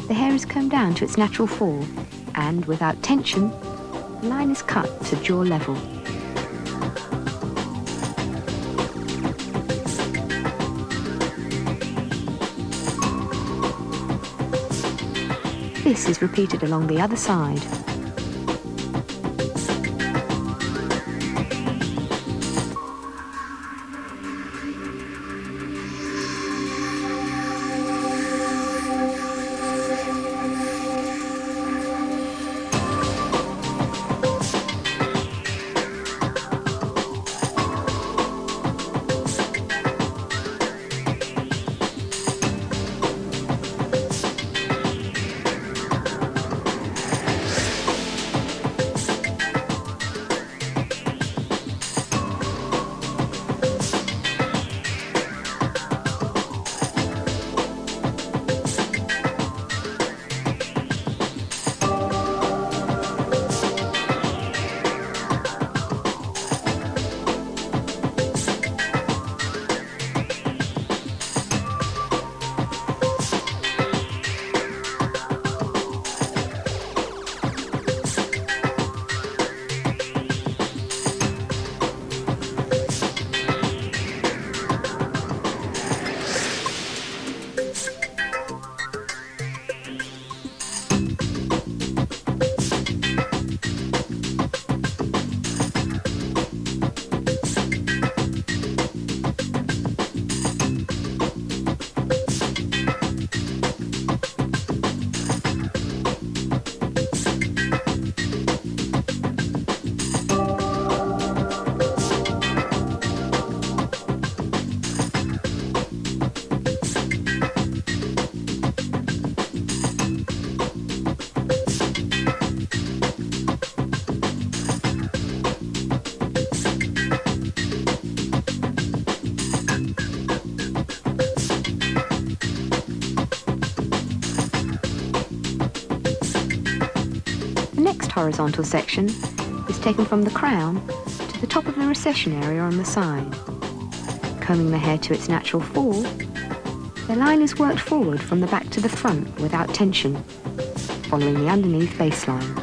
the hair is combed down to its natural fall, and without tension, the line is cut to jaw level. This is repeated along the other side. Horizontal section is taken from the crown to the top of the recession area on the side. Combing the hair to its natural fall, the line is worked forward from the back to the front without tension, following the underneath baseline.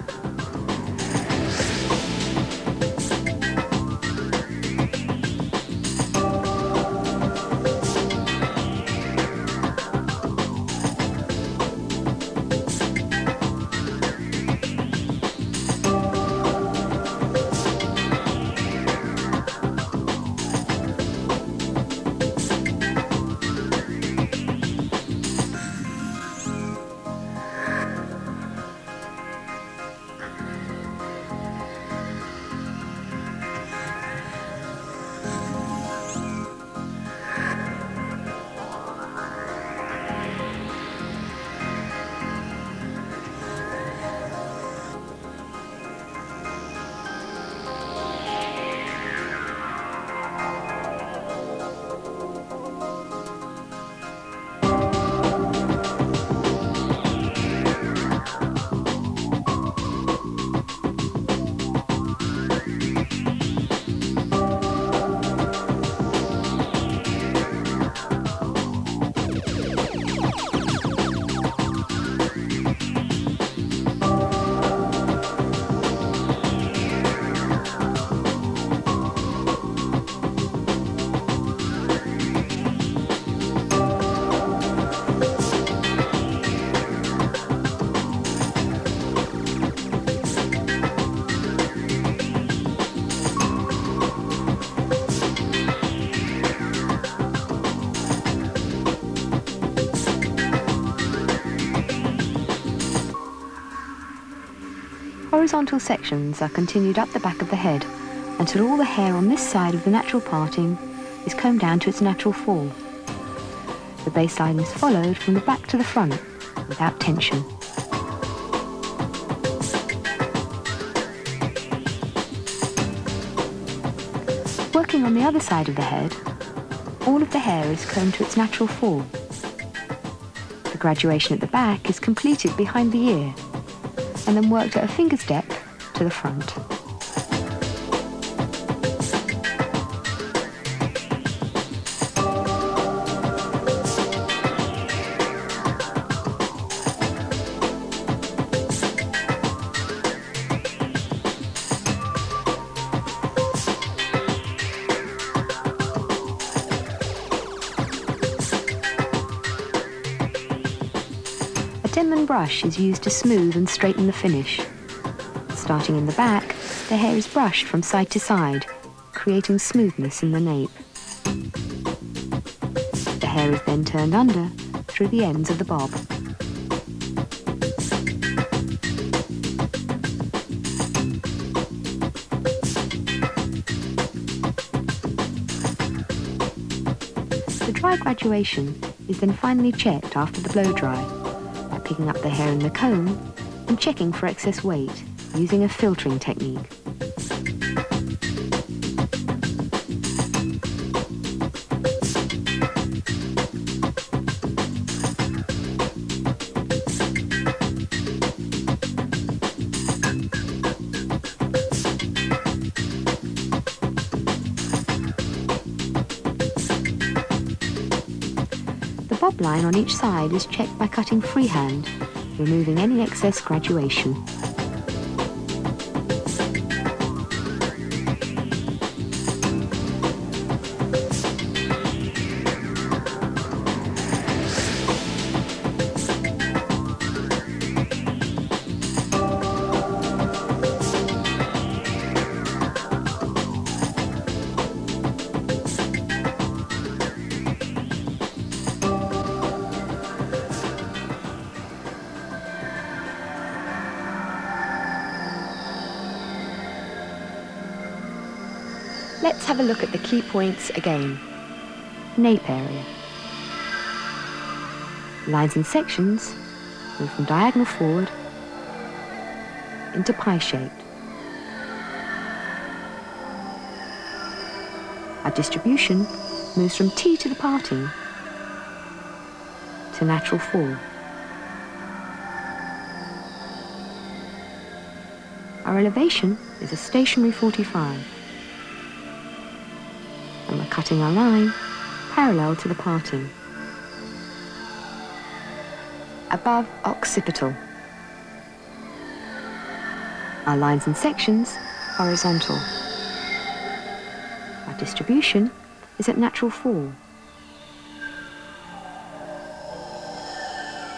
horizontal sections are continued up the back of the head until all the hair on this side of the natural parting is combed down to its natural fall. The baseline is followed from the back to the front without tension. Working on the other side of the head, all of the hair is combed to its natural fall. The graduation at the back is completed behind the ear and then worked at a finger's depth to the front. A Denman brush is used to smooth and straighten the finish. Starting in the back, the hair is brushed from side to side, creating smoothness in the nape. The hair is then turned under through the ends of the bob. The dry graduation is then finally checked after the blow dry by picking up the hair in the comb and checking for excess weight using a filtering technique. The bob line on each side is checked by cutting freehand, removing any excess graduation. Let's have a look at the key points again. Nape area. Lines and sections move from diagonal forward into pie-shaped. Our distribution moves from T to the parting to natural fall. Our elevation is a stationary 45. And we're cutting our line parallel to the parting. Above occipital. Our lines and sections horizontal. Our distribution is at natural fall.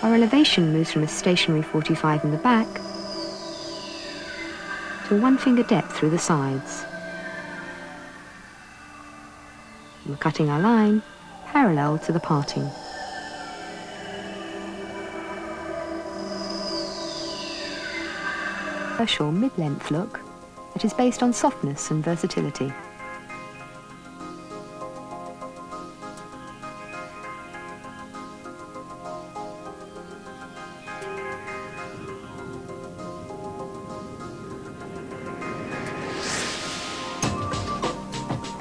Our elevation moves from a stationary 45 in the back to a 1 finger depth through the sides. We're cutting our line parallel to the parting. Commercial mid-length look that is based on softness and versatility.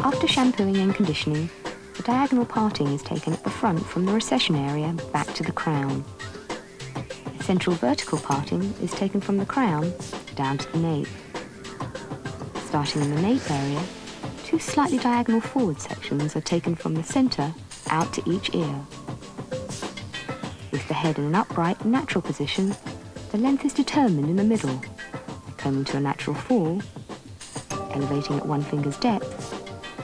After shampooing and conditioning, the diagonal parting is taken at the front from the recession area back to the crown. The central vertical parting is taken from the crown down to the nape. Starting in the nape area, 2 slightly diagonal forward sections are taken from the centre out to each ear. With the head in an upright, natural position, the length is determined in the middle, coming to a natural fall, elevating at 1 finger's depth,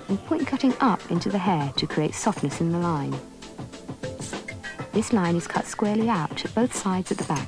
and point cutting up into the hair to create softness in the line. This line is cut squarely out at both sides at the back.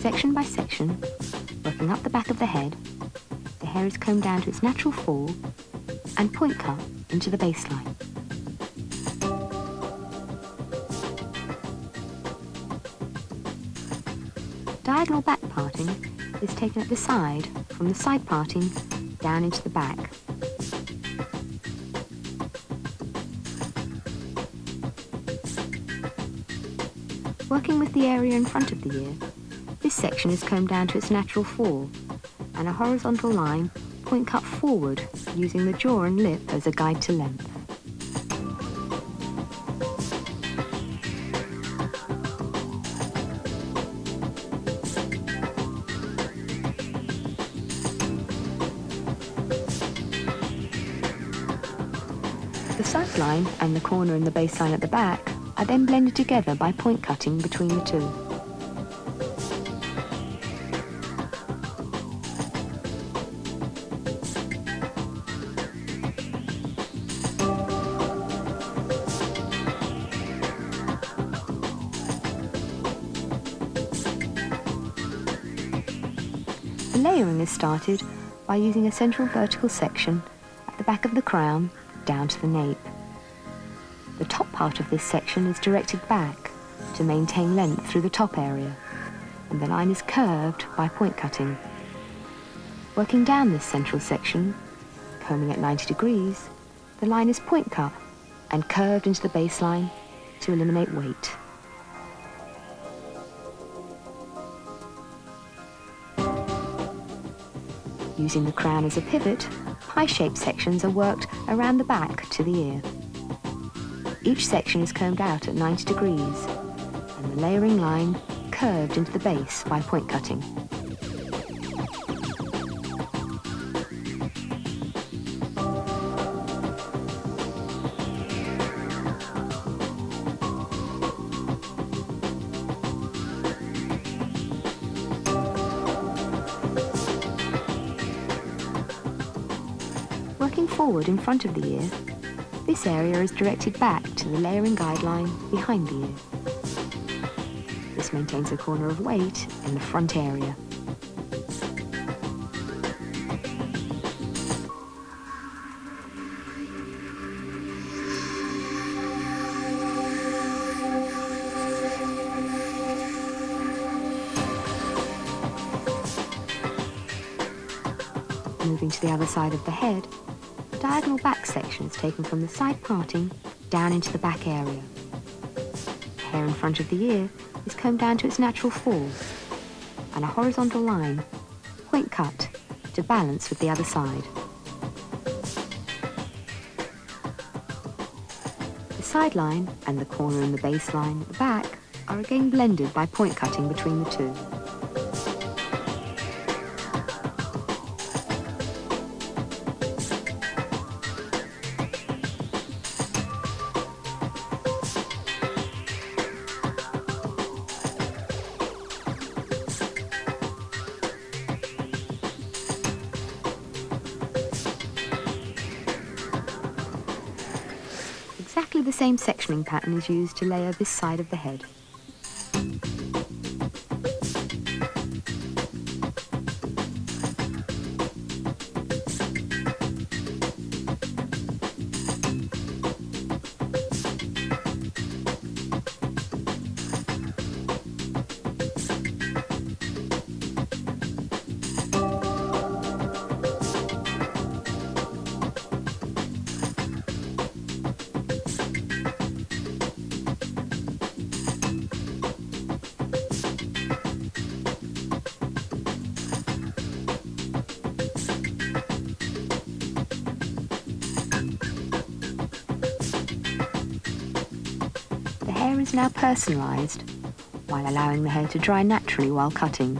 Section by section, working up the back of the head, the hair is combed down to its natural fall and point cut into the baseline. Diagonal back parting is taken at the side, from the side parting down into the back. Working with the area in front of the ear, this section is combed down to its natural fall, and a horizontal line point cut forward using the jaw and lip as a guide to length. The sideline and the corner in the baseline at the back are then blended together by point cutting between the two. The layering is started by using a central vertical section at the back of the crown down to the nape. The top part of this section is directed back to maintain length through the top area, and the line is curved by point cutting. Working down this central section, combing at 90 degrees, the line is point cut and curved into the baseline to eliminate weight. Using the crown as a pivot, pie-shaped sections are worked around the back to the ear. Each section is combed out at 90 degrees, and the layering line curved into the base by point cutting. Working forward in front of the ear, this area is directed back to the layering guideline behind the ear. This maintains a corner of weight in the front area. Moving to the other side of the head, the diagonal back section is taken from the side parting down into the back area. The hair in front of the ear is combed down to its natural fall, and a horizontal line, point cut, to balance with the other side. The sideline and the corner in the baseline at the back are again blended by point cutting between the two. Exactly the same sectioning pattern is used to layer this side of the head. The hair is now personalised, while allowing the hair to dry naturally while cutting.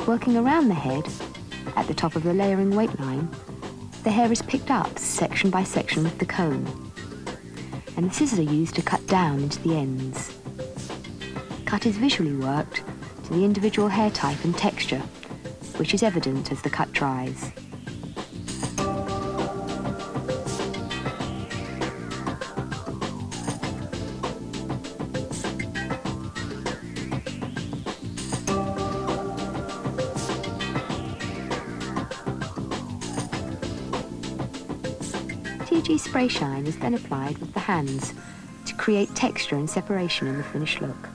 Working around the head, at the top of the layering weight line, the hair is picked up section by section with the comb, and the scissors are used to cut down into the ends. Cut is visually worked to the individual hair type and texture, which is evident as the cut dries. TG spray shine is then applied with the hands to create texture and separation in the finished look.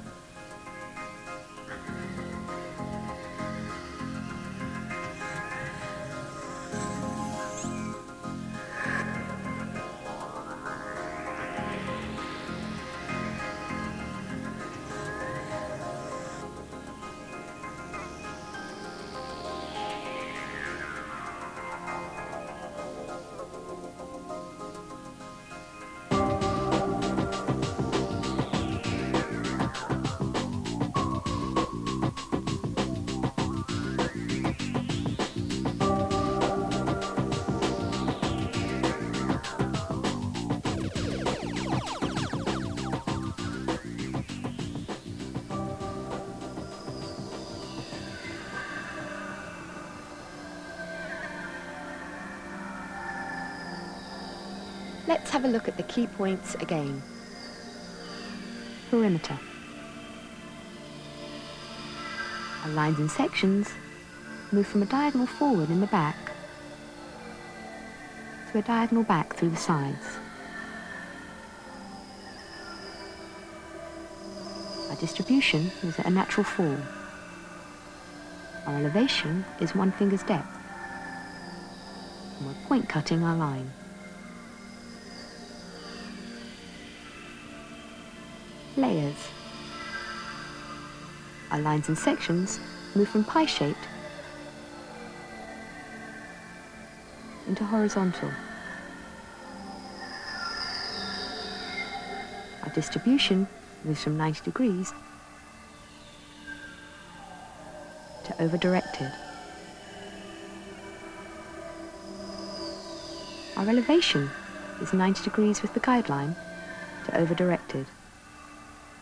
Let's have a look at the key points again. Perimeter. Our lines and sections move from a diagonal forward in the back to a diagonal back through the sides. Our distribution is at a natural fall. Our elevation is 1 finger's depth. And we're point cutting our line. Layers. Our lines and sections move from pie-shaped into horizontal. Our distribution moves from 90 degrees to over-directed. Our elevation is 90 degrees with the guideline to over-directed.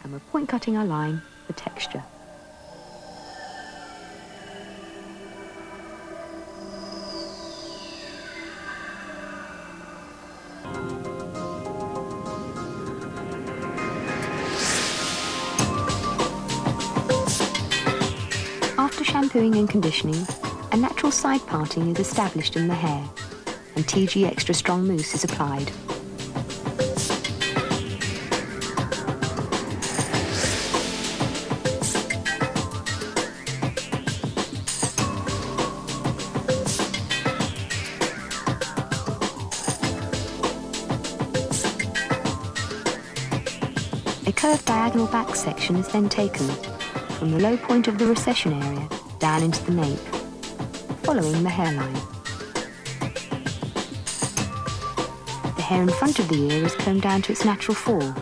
And we're point cutting our line for texture. After shampooing and conditioning, a natural side parting is established in the hair, and TG Extra Strong Mousse is applied. A curved diagonal back section is then taken from the low point of the recession area down into the nape, following the hairline. The hair in front of the ear is combed down to its natural fall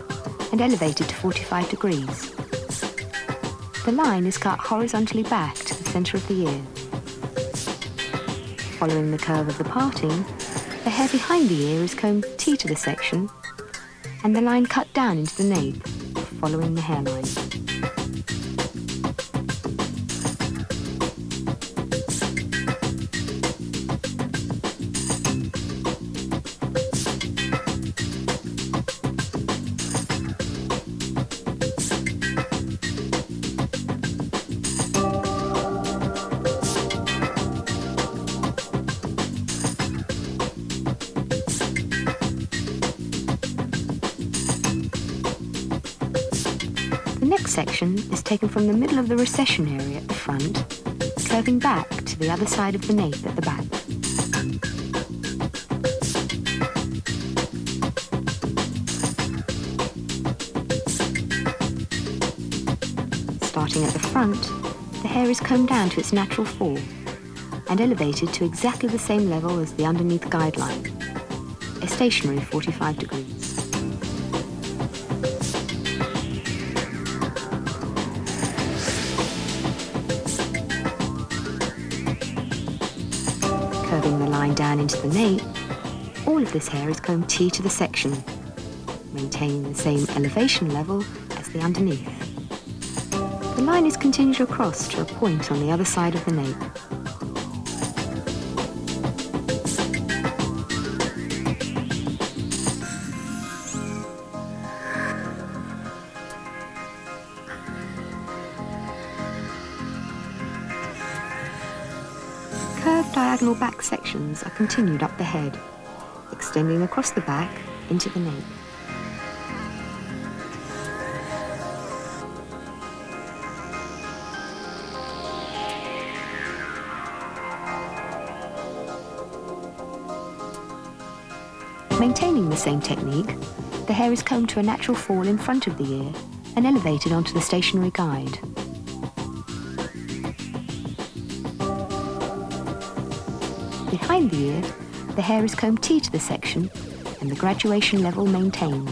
and elevated to 45 degrees. The line is cut horizontally back to the centre of the ear. Following the curve of the parting, the hair behind the ear is combed T to the section and the line cut down into the nape, following the hairline. The next section is taken from the middle of the recession area at the front, curving back to the other side of the nape at the back. Starting at the front, the hair is combed down to its natural fall and elevated to exactly the same level as the underneath guideline, a stationary 45 degrees. Curving the line down into the nape, all of this hair is combed T to the section, maintaining the same elevation level as the underneath. The line is continued across to a point on the other side of the nape. Curved diagonal back sections are continued up the head, extending across the back into the nape. Maintaining the same technique, the hair is combed to a natural fall in front of the ear and elevated onto the stationary guide. Behind the ear, the hair is combed T to the section and the graduation level maintained.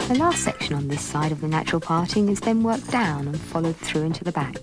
The last section on this side of the natural parting is then worked down and followed through into the back.